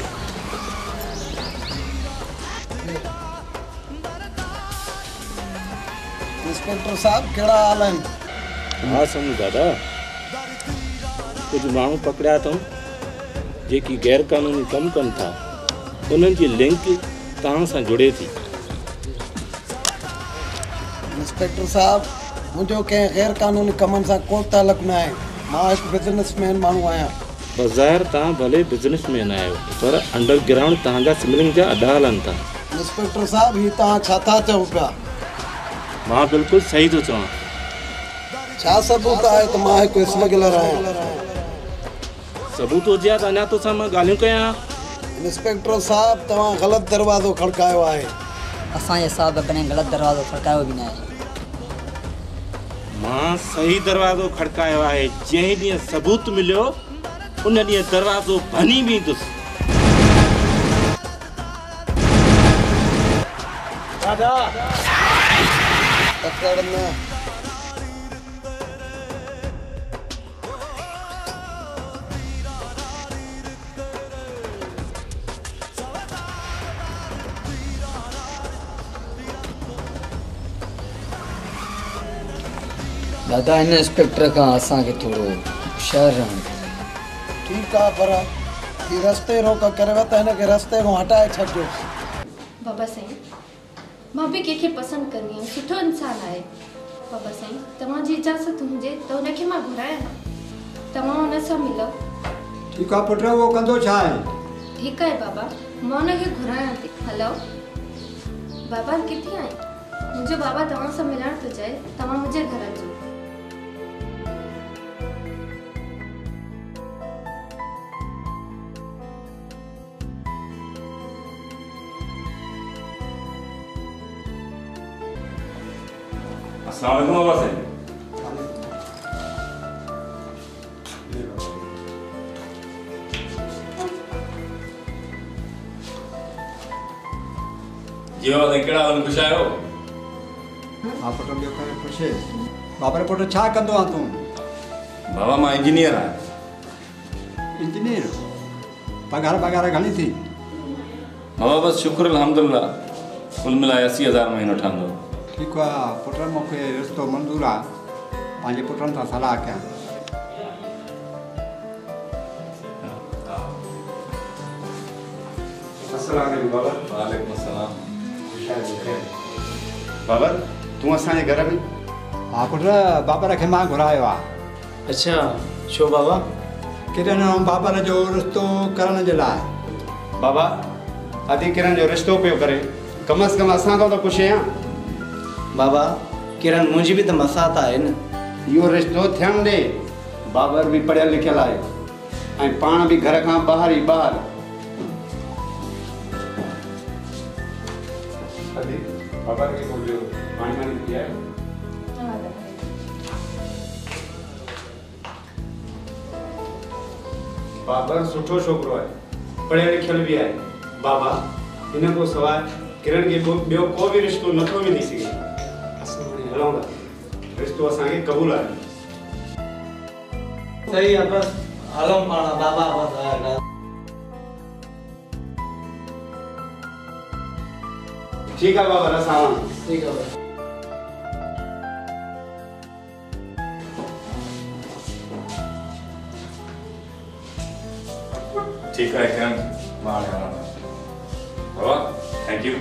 इंस्पेक्टर साहब कहिड़ा हाल आहिनि? हाँ समझ दादा, कुछ माण्हू पकड़िया अथऊं जेकी गैर कानूनी कम कनि था, उन्हनि जी लिंक तव्हां सां जुड़े थी। इंस्पेक्टर साहब, मुंहिंजो कंहिं गैर कानूनी कमनि सां को तालुक न आहे। मां हिकु बिज़नेसमैन माण्हू आहियां। बज़ाहिर तव्हां भले बिज़नेसमैन आहियो, पर अंडरग्राउंड तव्हांजा स्मगलिंग जा अॾा हलनि था। इंस्पेक्टर साहब, ही तव्हां छा था चओ पिया? मां बिल्कुलु सही थो चवां। छा सबूत आहे त मां हिकु स्मगलर आहियां? सबूत हुजे त अञा तोसां मां ॻाल्हियूं कयां। इंस्पेक्टर साहब, तव्हां ग़लति दरवाज़ो खड़कायो आहे। असांजे साहब कॾहिं ग़लति दरवाज़ो खड़कायो बि न आहे। मां सही दरवाज़ो खड़कायो आहे। जंहिं ॾींहुं सबूत मिलियो उन ॾींहुं दरवाज़ो भनी वेंदुसि। दादा पकड़ न। दादा इन इंस्पेक्टर खां असांखे थोरो होशियार रहणु खपे। ठीकु आहे, पर ही रस्ते रोक करेव त हिनखे रस्ते खां हटाए छॾिजो। बाबा साईं, मां बि कंहिंखे पसंदि कंदी आहियां, सुठो इंसानु आहे। बाबा साईं, तव्हांजी इजाज़त हुजे त हुनखे मां घुरायां, तव्हां हुन सां मिलो। ठीकु आहे पुट, उहो कंदो छा आहे? ठीकु आहे बाबा, मां हुनखे घुरायां थी। हलो बाबा, किथे आहीं? मुंहिंजो बाबा तव्हां सां मिलणु थो चए, तव्हां मुंहिंजे घर अचो। अस्सलाम वालेकुम बाबा साईं। जी बाबा साईं, कहिड़ा हाल ख़ुशि आहियो? हा पुट, ॿियो करे ख़ुशि। बाबर पुट छा कंदो आहे तूं? बाबा मां इंजीनियर आहियां। इंजीनियर? पगार घणी थी? बाबा बसि शुक्र अल्हम्दुलिल्लाह, कुल मिलाए 80,000 महीनो ठहंदो। ठीकु आहे पुट, मूंखे रिश्तो मंज़ूरु आहे। पंहिंजे पुटनि सां सलाह कयां। अस्सलाम वालेकुम बाबा। वालेकुम अस्सलाम। बाबर, तूं असांजे घर में? हा पुट, बाबर खे मां घुरायो आहे। अच्छा, छो बाबा? किरण ऐं बाबर जो रिश्तो करण जे लाइ। बाबा, अदी किरण जो रिश्तो पियो करे, कम से कम असां खां त पुछे। बाबा, किरण मुंहिंजी बि त मसात आहे न। इहो रिश्तो थियणु ॾे। बाबर बि पढ़ियल लिखियल आहे ऐं पाण बि घर खां ॿाहिरि ई ॿाहिरि। बाबर खे बोलियो, पाणी वाणी पीआयो। बाबर सुठो छोकिरो आहे, पढ़ियल लिखियल बि आहे। बाबा, हिन खां सवाइ किरण खे ॿियो को बि रिश्तो नथो मिली सघे। असां हाणे हलूं था, रिश्तो असांखे क़बूल आहे। सही आहे, बस हलूं पाण। बाबा ठीक है बाबा, रस आवा। ठीक है बाबा। ठीक है किरण, मां हाणे वञा थो। बाबा थैंक यू।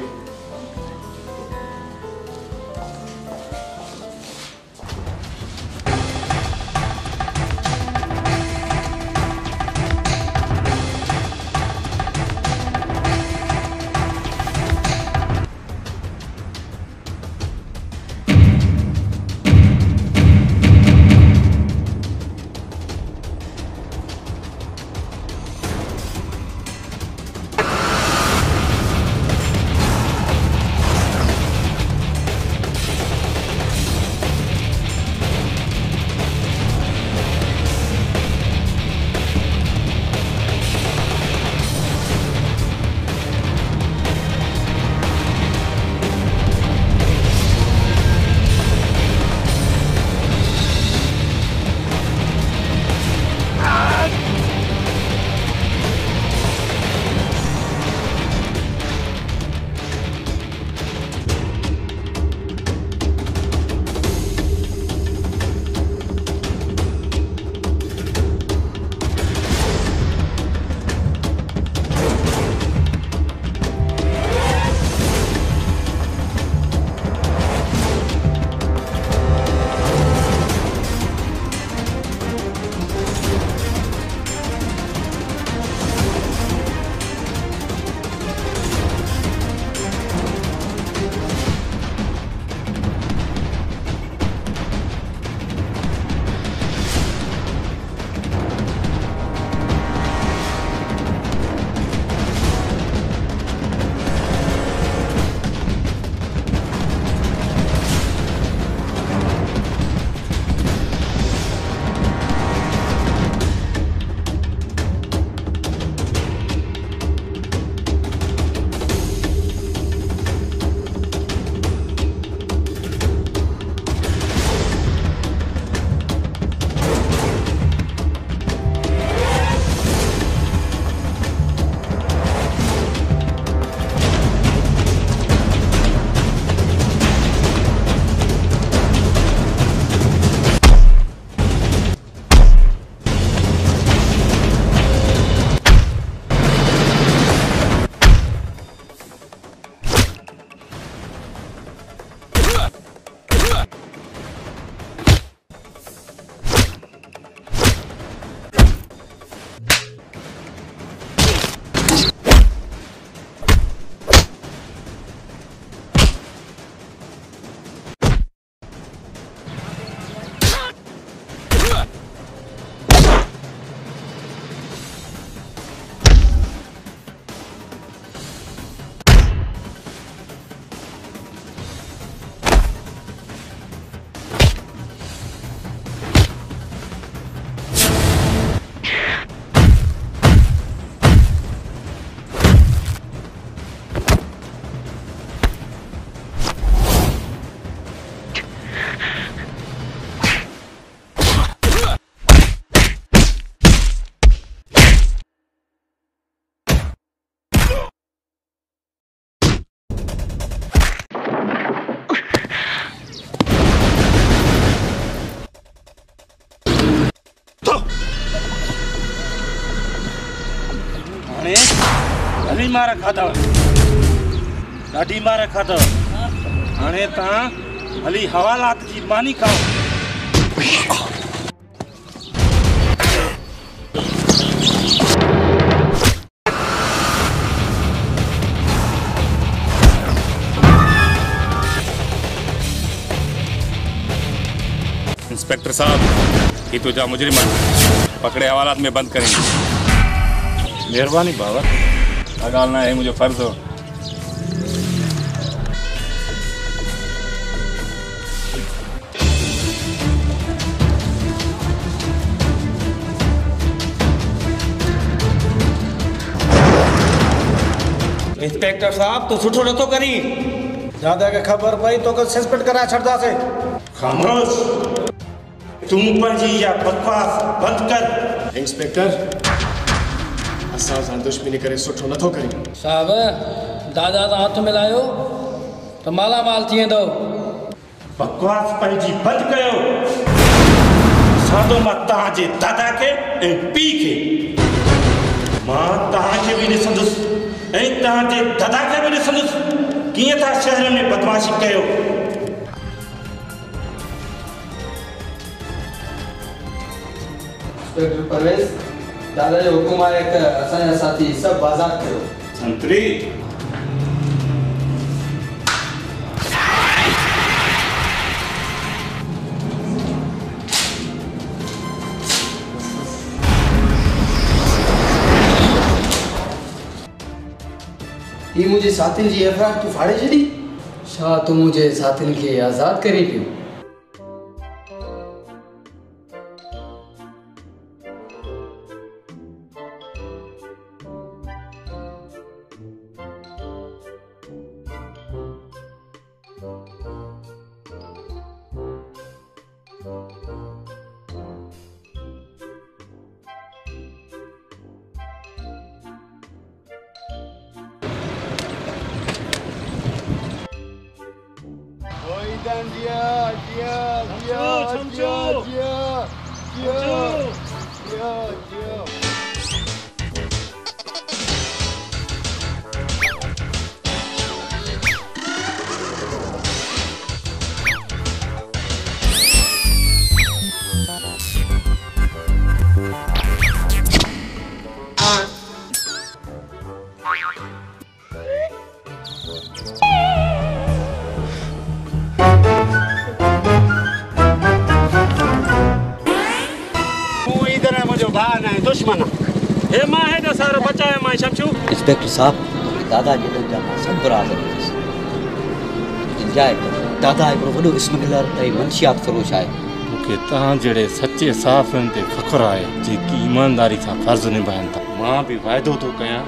मार खाधव ॾाढी मार खाधव हाणे तव्हां हली हवालात जी मानी खाओ इंस्पेक्टर साहब ये तो जा मुजरिम पकड़े हवालात में बंद करेंगे। मेहरबानी बाबा अगालना है मुझे फर्ज हो। इंस्पेक्टर साहब तू सुठो नथो करी दादा के खबर पई तो के सस्पेंड करा छड़दा से खामोश तू पंहिंजी या बकवास बंद कर। इंस्पेक्टर असां सां दुश्मनी करे सुठो नथो करी साहब दादा सां हथ मिलायो त मालामाल थी वेंदो। बकवास पंहिंजी बंद कयो सादो मां तव्हांजे दादा खे ऐं पीउ खे मां तव्हांखे बि ॾिसंदुसि ऐं तव्हांजे दादा खे बि ॾिसंदुसि कीअं था शहर में बदमाशी कयो। इंस्पेक्टर परवेज दादा जो हुकुम आहे कि असांजा साथी सभु आज़ादु कयो। संतरी ही मुंहिंजे साथियुनि जी एफआईआर तूं फाड़े छॾी छा तूं मुंहिंजे साथियुनि खे आज़ादु करे पियो। इंस्पेक्टर साहब दादा जी जा सब बराबर इंजाय दादा हिकिड़ो वॾो स्मगलर ऐं मंशियात फरोश आहे। मूंखे तव्हां जहिड़े सचे साफ़ियुनि ते फ़ख़्रु आहे जेकी ईमानदारी सां फ़र्ज़ु निभाइनि था। मां बि वाइदो थो कयां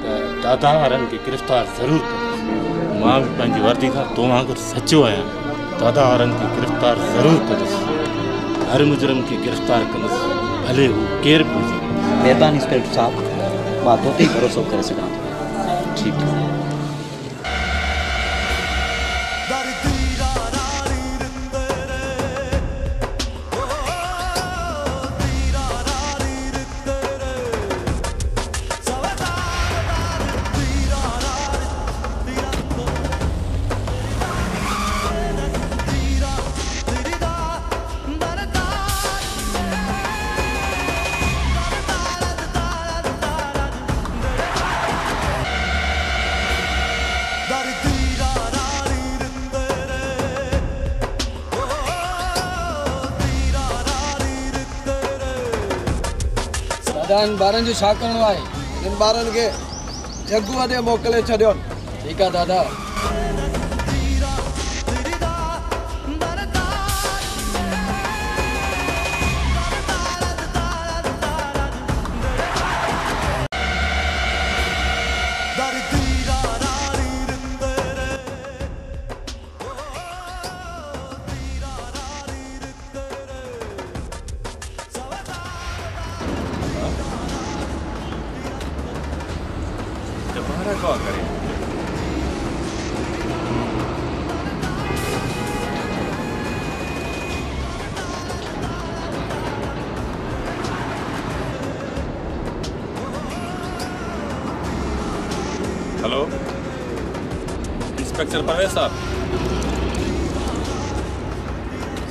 त दादा वारनि खे गिरफ़्तार ज़रूरु कंदुसि। मां बि पंहिंजी वर्दी खां तो वांगुरु सचो आहियां। दादा वारनि खे गिरफ़्तार ज़रूरु कंदुसि। हर मुजरिम खे गिरफ़्तार कंदुसि भले हू केरु बि हुजे। महिरबानी इंस्पेक्टर साहब मां तो ते भरोसो करे सघां थो। ठीकु आहे। ॿारनि जो छा करिणो आहे? इन ॿारनि खे जग्गू ॾे मोकिले छॾियो। ठीकु आहे दादा। हेलो इंस्पेक्टर परवेज साहब।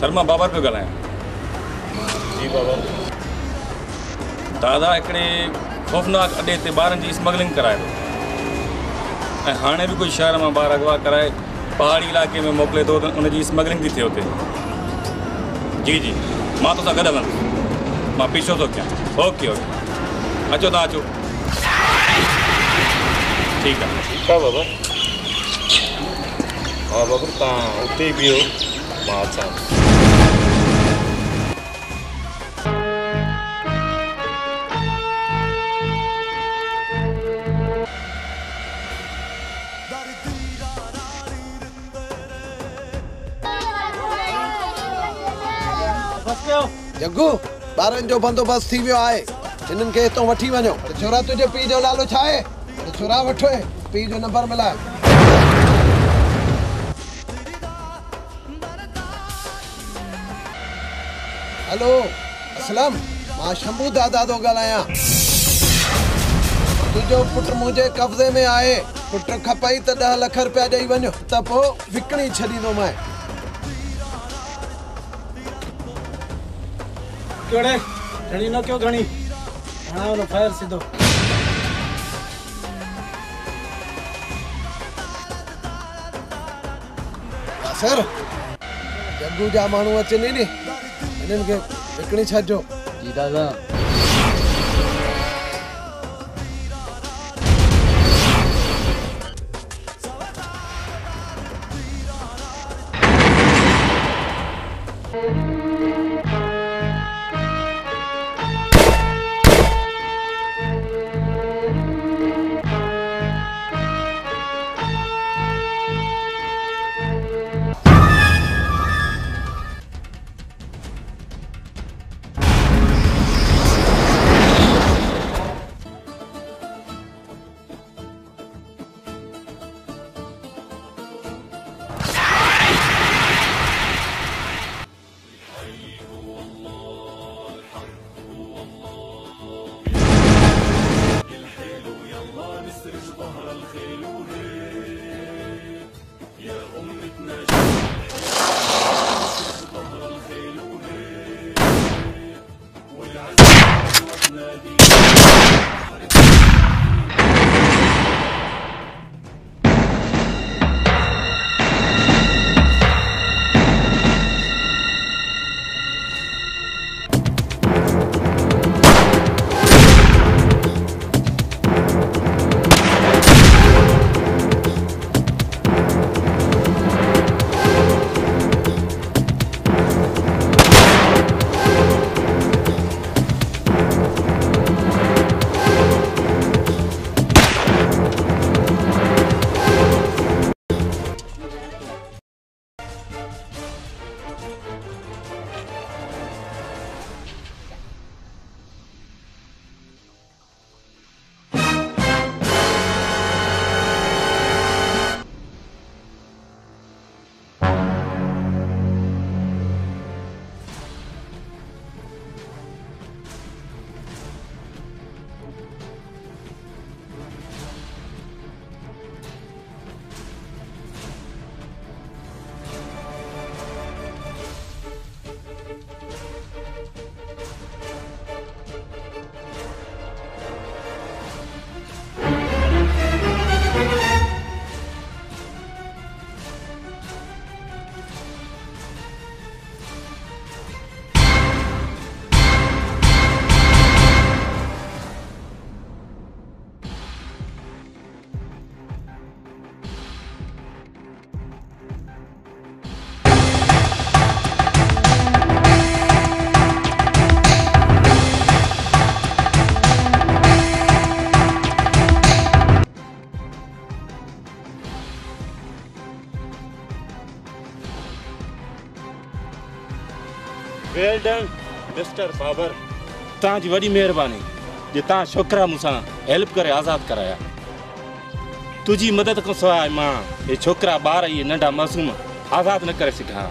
सर मां बाबर पियो ॻाल्हायां। जी बाबा। दादा हिकिड़े ख़ौफ़नाक अॾे ते ॿारनि जी स्मगलिंग कराए थो ऐं हाणे बि कोई शहर मां ॿार अगवा कराए पहाड़ी इलाइक़े में मोकिले थो त उनजी स्मगलिंग थी थिए हुते। जी जी मां तोसां गॾु हलंदुसि। मां पीछो थो कयां। ओके ओके अचो तव्हां अचो। ठीक है बाबा। हाँ बाबा तव्हां उते बीहो मां अचां। जग्गू ॿारनि जो बंदोबस्त थी वियो आहे। हिननि खे हितां वठी वञो। छोरा तुंहिंजे पीउ जो नालो छा आहे? छोरा वठो पीउ जो नंबर मिलाए। हेलो असलम मां शंभू दादा थो ॻाल्हायां। तुंहिंजो पुटु मुंहिंजे कब्ज़े में आहे। पुटु खपई त 10 लख रुपया ॾेई वञो त पोइ विकिणी छॾींदोमांइ। क्यों घणी न क्यों घणी हणाओ फायर सीधो। सर जग्गू जा माण्हू अचनि नी हिननि खे विकिणी छॾिजो। जी दादा। Well done mister Babar. तव्हांजी वॾी महिरबानी जे तव्हां छोकिरा मूंसां हेल्प करे आज़ादु कराया। तुंहिंजी मदद खां सवाइ मां हे छोकिरा ॿार इहे नंढा मासूम आज़ादु न करे सघां।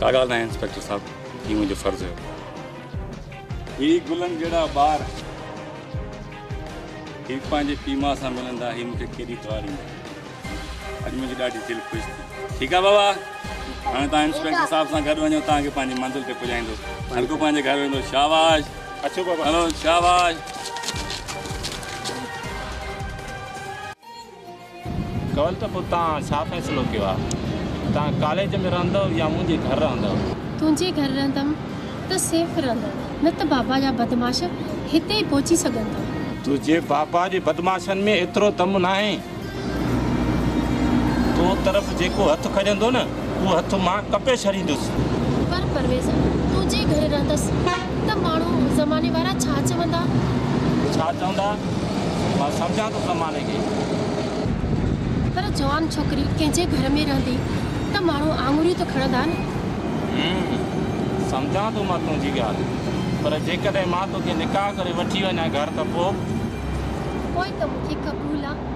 का ॻाल्हि न आहे इंस्पेक्टर साहब, हीउ मुंहिंजो फ़र्ज़ु हुयो। ही गुलनि जहिड़ा ॿार ही पंहिंजे पीउ मां सां मिलंदा ही मूंखे केॾी तवारी अॼु मुंहिंजी ॾाढी दिलि ख़ुशि थी। ठीकु आहे बाबा, हाणे तव्हां इंस्पेक्टर साहब सां गॾु वञो, तव्हांखे पंहिंजी मंज़िल ते पुॼाईंदो। हर को पंहिंजे घर वेंदो। शाबाश, अचो बाबा। हलो शाबाश। कवल त पोइ तव्हां छा फ़ैसिलो कयो आहे? तव्हां कॉलेज में रहंदव या मुंहिंजे घर रहंदव? तुंहिंजे घर रहंदमि त सेफ रहंदमि, न त बाबा जा बदमाश हिते ई पहुची सघनि था। तुंहिंजे बाबा जे बदमाशन में एतिरो दम न आहे। तो तरफ़ जेको हथु खॼंदो न उहो हथु मां कपे छॾींदुसि। पर परवेज़ तुंहिंजे घर रहंदसि त माण्हू ज़माने वारा छा चवंदा? छा चवंदा? मां सम्झां थो ज़माने खे। पर जवान छोकिरी कंहिंजे घर में रहंदी त माण्हू आङुरियूं त खणंदा न। सम्झां थो मां तुंहिंजी ॻाल्हि, पर जेकॾहिं मां तोखे निकाह करे वठी वञा घर त पोइ त मूंखे क़बूल आहे।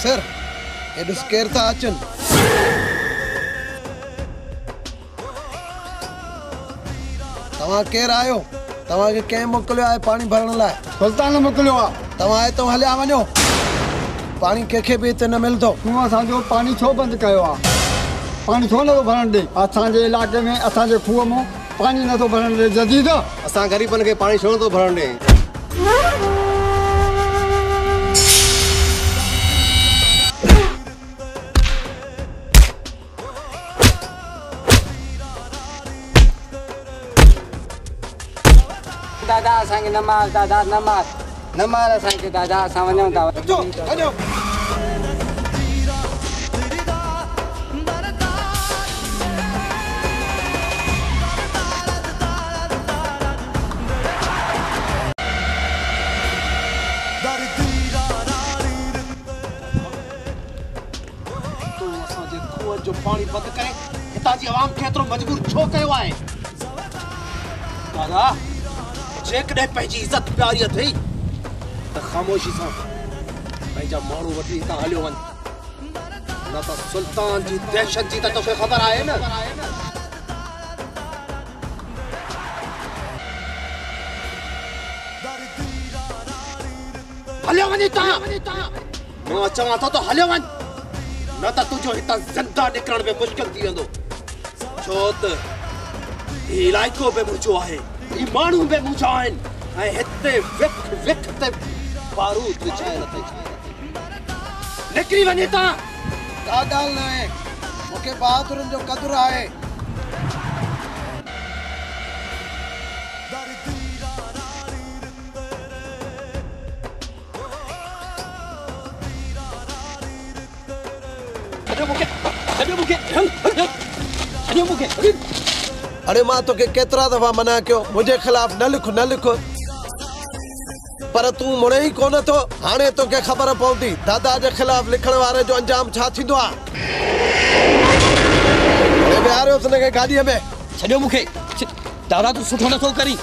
यासिर ये ॾिस केर था अचनि। तव्हां केरु आहियो? तव्हांखे कंहिं मोकिलियो आहे पाणी भरण लाइ? सुल्तान मोकिलियो आहे। तव्हां हितां हलिया वञो, पाणी कंहिंखे बि हिते न मिलंदो। तूं असांजो पाणी छो बंदि कयो आहे? पाणी छो नथो भरण ॾे? असांजे इलाइक़े में असांजे खूह मां पाणी नथो भरण ॾे। जदीद असां ग़रीबनि खे पाणी छो नथो भरण ॾे? दादा असांखे न मार, दादा न मार, न मार असांखे दादा, असां वञूं था। वञो। जो पानी बंद करे हितां जी आवाम खे एतिरो मजबूर छो कयो आहे? दादा जेकॾहिं पंहिंजी इज़त प्यारी अथई त ख़ामोशी सां पंहिंजा माण्हू वठी हितां हलियो वञ, न त सुल्तान जी दहशत जी त तोखे ख़बर आहे न। हलियो वञ हितां, मां चवां थो त हलियो वञ, न त तुंहिंजो हितां ज़िंदा निकिरण में मुश्किल थी वेंदो, छो त हीउ इलाइक़ो बि मुंहिंजो आहे, हीउ माण्हू बि मुंहिंजा आहिनि ऐं हिते विख विख ते बारूद विछायल अथई। निकिरी वञ हितां। का ॻाल्हि न आहे, मूंखे बहादुरनि जो क़दुरु आहे। अरे मां तोखे केतिरा दफ़ा मना कयो मुंहिंजे ख़िलाफ़ न लिख न लिख, पर तूं मुड़े ई कोन थो। हाणे तोखे ख़बर पवंदी दादा जे ख़िलाफ़ लिखण वारे जो अंजाम छा थींदो आहे। विहारियोसि हिनखे गाॾीअ में। छॾियो मूंखे, दादा तूं सुठो नथो करीं।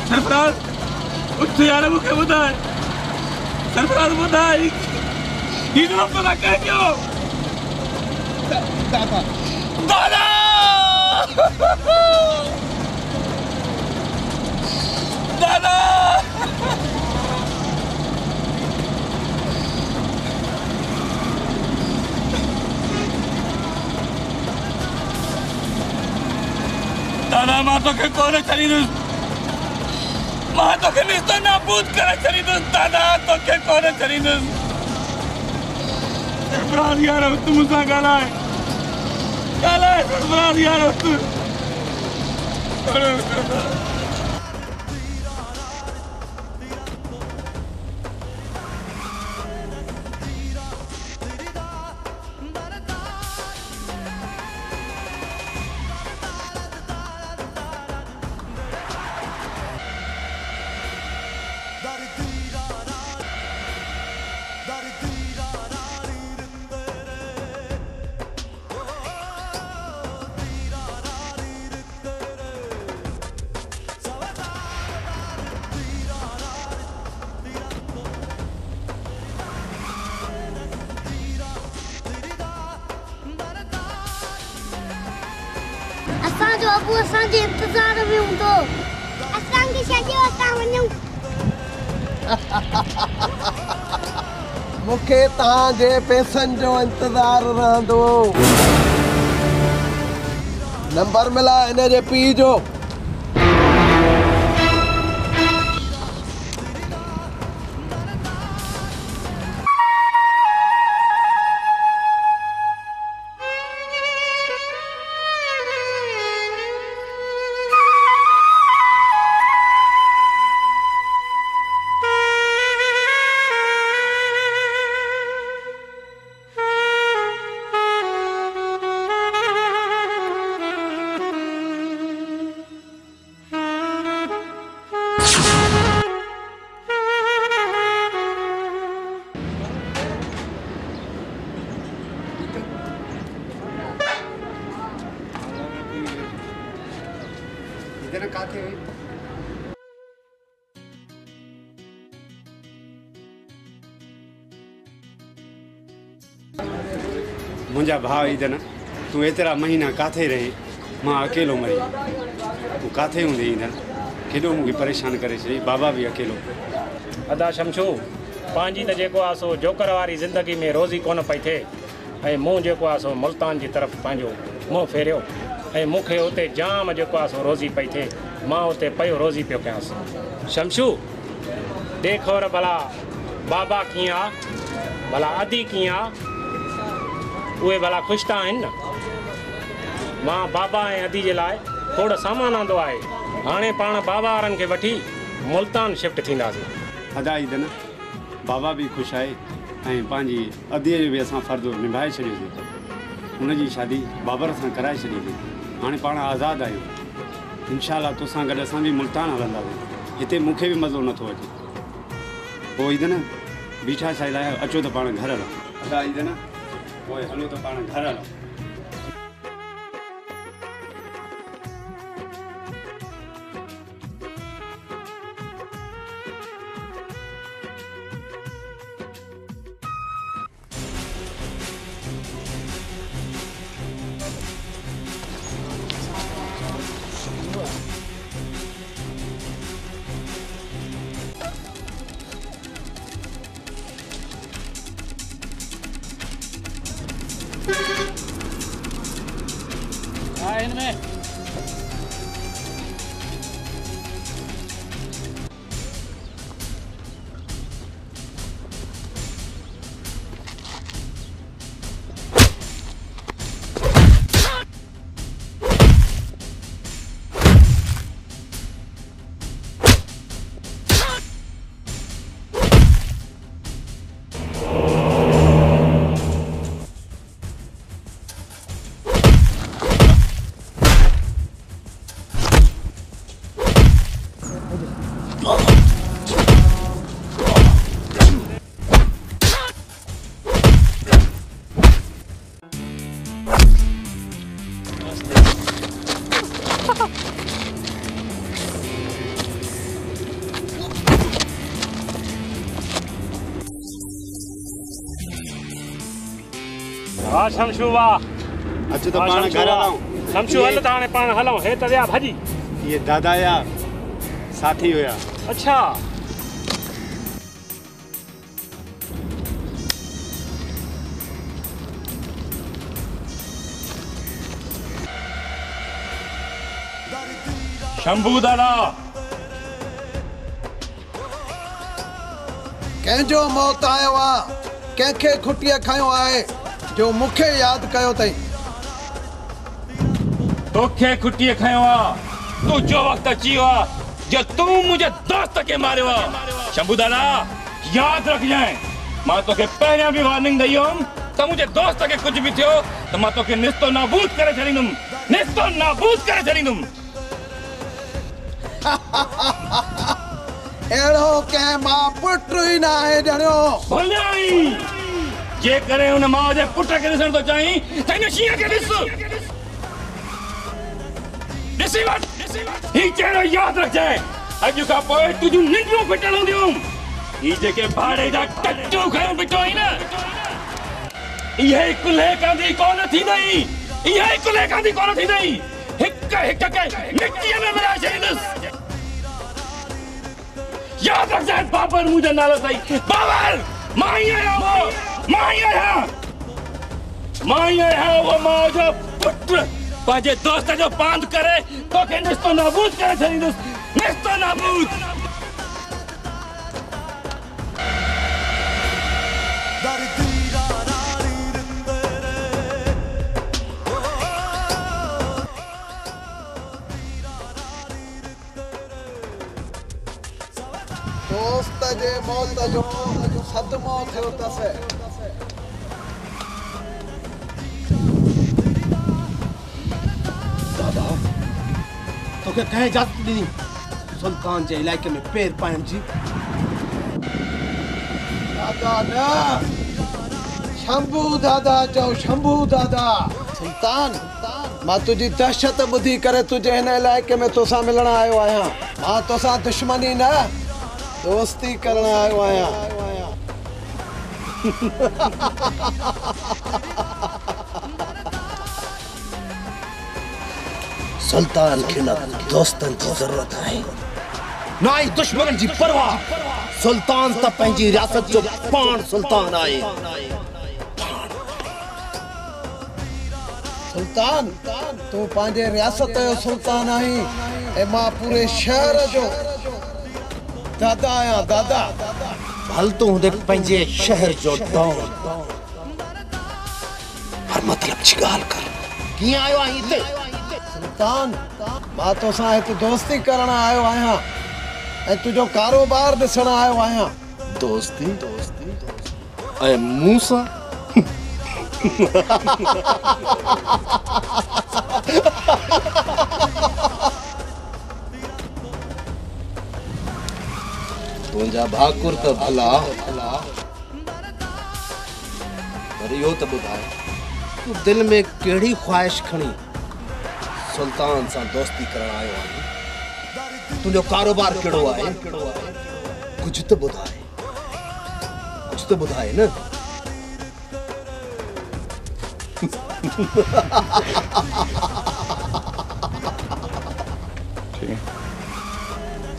सरफराज उठ यार, मुझे बुधाए सरफराज, बुधाए ये तो पता क्या क्यों? दादा दादा दादा दादा मां तोखे कोन छॾींदुसि, मां तोखे निस्तो नाबूद करे छॾींदुसि, दादा तोखे कोन छॾींदुसि। सरफराज यार तूं मूंसां ॻाल्हाए सरफराज यार तूं जो अबू असांजे इंतजार में हूंदो असांखे छॾियो असां वञूं मूंखे तव्हांजे पैसनि जो इंतजार रहंदो नंबर मिला हिन जे पीउ जो मुंहिंजा भाउ ईदन तूं एतिरा महीना काथे रही मां अकेलो मरी तूं काथे हूंदे ईंदन केॾो मूंखे परेशान करे छॾी बाबा बि अकेलो अदा शमशू पंहिंजी त जेको आहे सो जोकर वारी ज़िंदगी में रोज़ी कोन पई थिए ऐं मूं जेको आहे सो मुल्तान जी तरफ़ पंहिंजो मुंहुं फेरियो ऐं मूंखे उते जाम जेको आहे सो रोज़ी पई थिए मां उते पियो रोज़ी पियो कयांसि शमशू ॾेखोर भला बाबा कीअं आहे भला अदी कीअं आहे उहे भला ख़ुशि त आहिनि न मां बाबा ऐं अदी जे लाइ खोड़ सामान आंदो आहे हाणे पाण बाबा वारनि खे वठी मुल्तान शिफ्ट थींदासीं अदा ईदन बाबा बि ख़ुशि आहे ऐं पंहिंजी अदीअ जो बि असां फ़र्ज़ु निभाए छॾियोसीं हुनजी शादी बाबर सां कराए छॾीसीं हाणे पाण आज़ादु आहियूं इनशाला तोसां गॾु असां बि मुल्तान हलंदासीं हिते मूंखे बि मज़ो नथो अचे पोइ ईदन बीठा छा लाइ अचो त पाण घर हलूं अदा ईदन पोइ हलो त पाण घर हलूं इनमें वाह शमशू वाह अच तो पाण घर हलूं शमशू हल त हाणे पाण हलूं हे त विया भॼी ये दादा या साथी हुया अच्छा शंभू दादा कंहिंजो मौत आयो आहे कंहिंखे खुटीअ खयो आहे जो मूंखे यादि कयो अथई तोखे खुटीअ खयो आहे तू जो वक्त अची हुआ जो तू मुझे दोस्त के मारे हुआ शंभू दादा याद रख जाए मां तो के पहले भी वार्निंग दई हुम तो मुझे दोस्त के कुछ भी थियो तो मां तो के निस्तो नाबूद करे छड़ींदुम निस्तो नाबूद करे छड़ींदुम एड़ो के मां पुट ही ना है जणो भलाई जे करे उन मां जे पुट के दिसण तो चाही तने शीर के दिस दिसी वट ही चेहरो याद रख जाए अज का पोए तुजू निंडो फिटल होंदियूं ई जेके भाड़े दा टट्टू खयो बिटो ही ना ये कुले कांदी कोन थी नहीं ये कुले कांदी कोन थी नहीं हिक हिक के मिट्टी में मिला छेंदस याद रख जाए बाबर मुझे नालो सही बाबर माई आया वो मां जो पुत्र पाजे दोस्त जो बांध करे तो के निस्तो नाबूद करे छरींदुस निस्तो नाबूद दोस्त जे मौत जो सदमो थियो तसे दादा तो के कहे इजाजत दी सुल्तान जे इलाके में पैर पायन जी दादा ना शंभू दादा जो शंभू दादा सुल्तान मां तुझी दहशत बुधी करे तुझे हिन इलाके में तोसा मिलण आयो आया मां तोसा दुश्मनी ना दोस्ती करना आयो आया सुल्तान के ना दोस्तन की जरूरत है ना ही दुश्मन जी परवाह सुल्तान त पंहिंजी रियासत जो पान सुल्तान आए सुल्तान तू पांजे रियासत जो सुल्तान आई ए मां पूरे शहर जो दादा आया दादा भल तू दे पंहिंजे शहर जो डॉन हर मतलब जी गाल कर किया आयो आई ते सुल्तान मां तो सा है तू दोस्ती करना आयो आया ए तुझो कारोबार दिसण आयो आया दोस्ती ए मूसा तुझा भाकुर तो भला पर यो तो बुधाए तू दिल में केड़ी ख्वाहिश खणी सुल्तान सा दोस्ती करण आयो आहे तुझो कारोबार केड़ो आहे कुछ तो बुधाए ना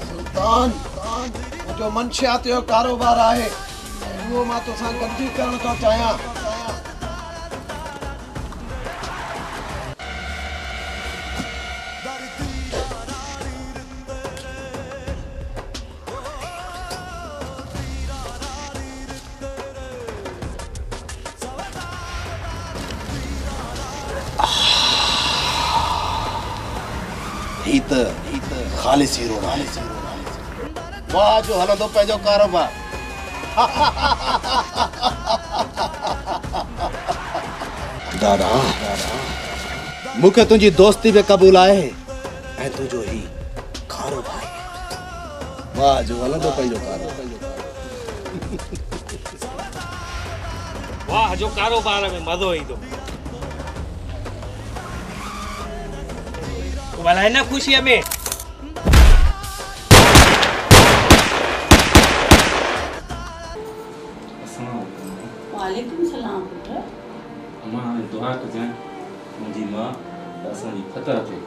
सुल्तान जो मंशियात जो कारोबार है वो मां तो सा गद्दी करण तो चाया खालिस हीरो वाह जो हलंदो पंहिंजो कारोबार दादा मूंखे तुंहिंजी दोस्ती में क़बूल आहे ऐं तुंहिंजो ही कारोबार वाह जो हलंदो पंहिंजो कारोबार वाह जो कारोबार में मज़ो ईंदो भला हिन ख़ुशीअ में वालेकुम सलाम पुत्र अम्मा दुआ कजां मुंहिंजी मां असांजी फतह थे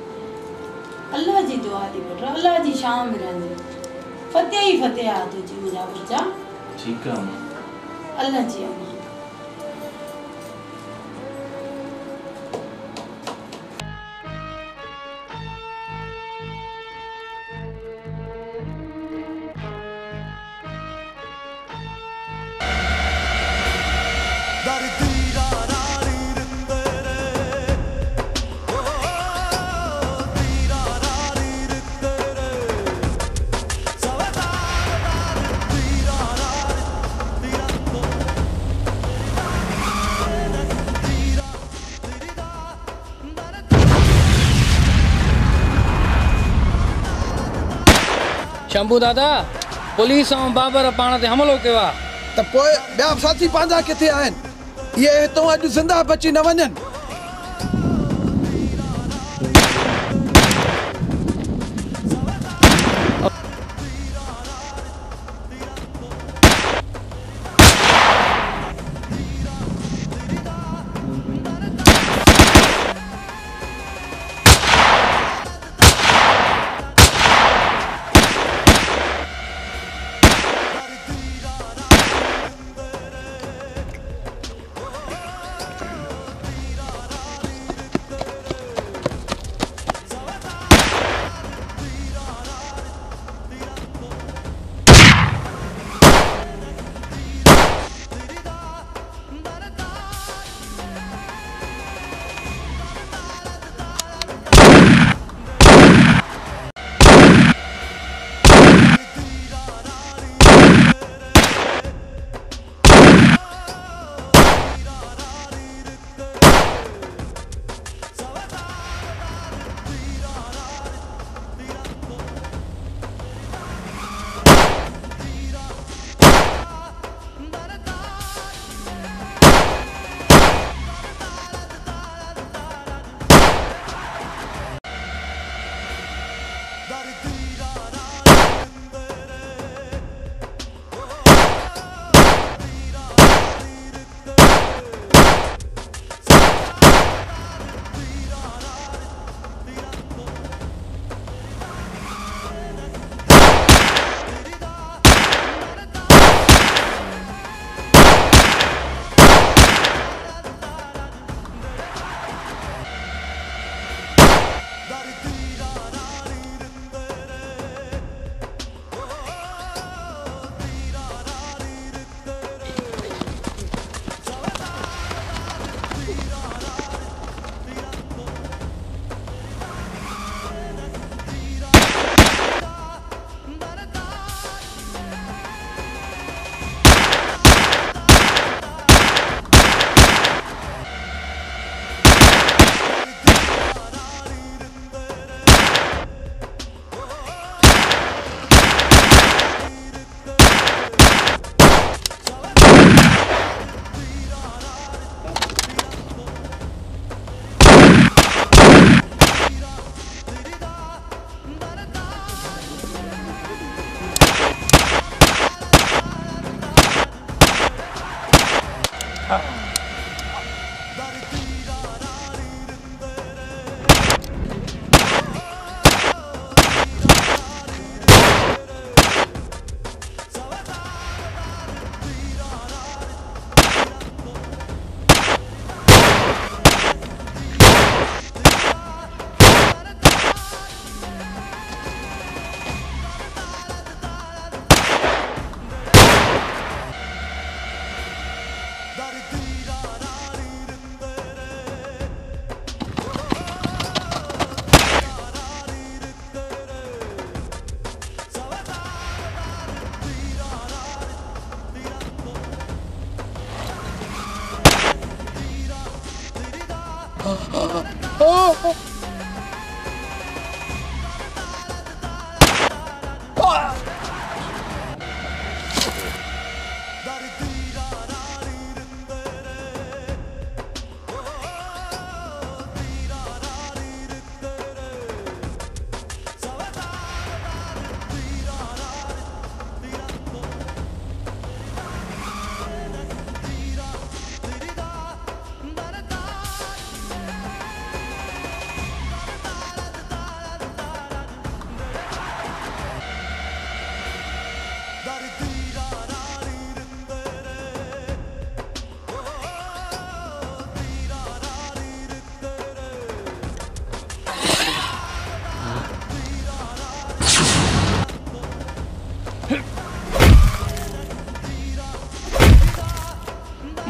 अल्लाह जी दुआ दी पुत्र अल्लाह जी शाम मिलंदे फतेह ही फतेह आ तुझी मुंहिंजा बच्चा ठीक है अम्मा अल्लाह जी अम्मा शंभू दादा पुलिस ऐं बाबर पाण ते हमलो कयो आहे त पोइ ॿिया साथी पंहिंजा किथे आहिनि? इहे हितां अॼु ज़िंदा बची न वञनि।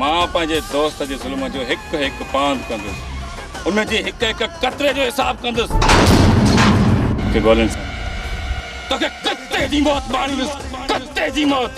मां पंहिंजे दोस्त जे ज़ुल्म जो हिकु हिकु पांद कंदुसि, उन जे हिकु हिकु कतरे जो हिसाब कंदुसि। के ॻोल्हनि तोखे कते जी मौत मारींदुसि, कते जी मौत।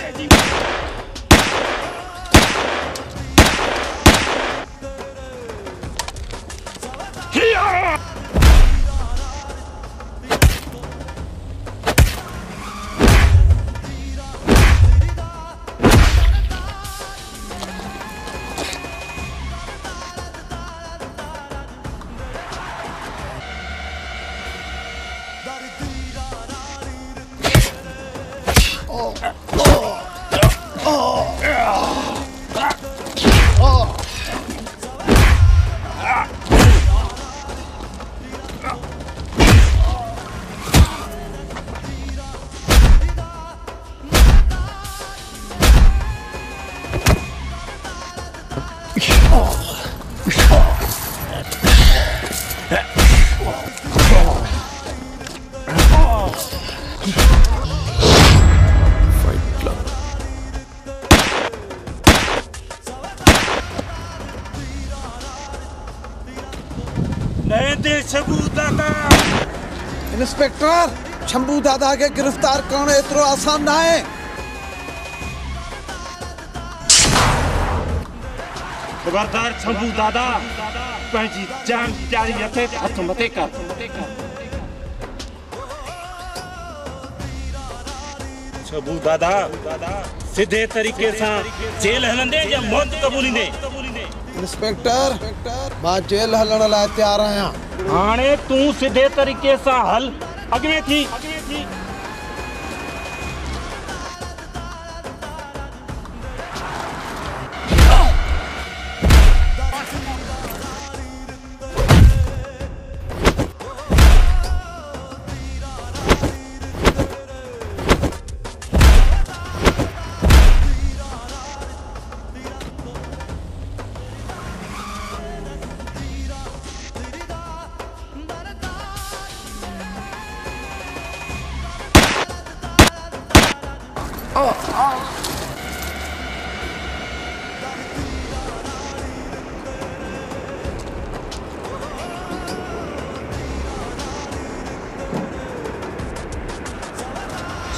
इंस्पेक्टर, शंभू दादा के गिरफ्तार करना इतना आसान ना है। खबरदार शंभू दादा, पंहिंजी जान प्यारी हथे हथ मथे कर। शंभू दादा सीधे तरीके से जेल हलंदे या मौत कबूलींदे? इंस्पेक्टर, मां जेल हलण लाइ तैयार आहियां। हाणे तू सीधे तरीके से हल अगे थी।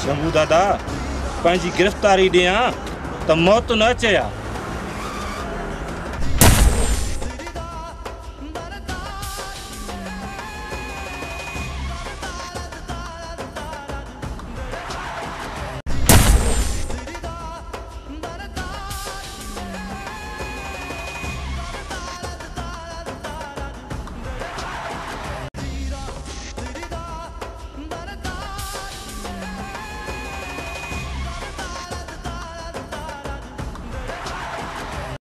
शंभू दादा पंहिंजी गिरफ्तारी ॾियां त मौत न चया।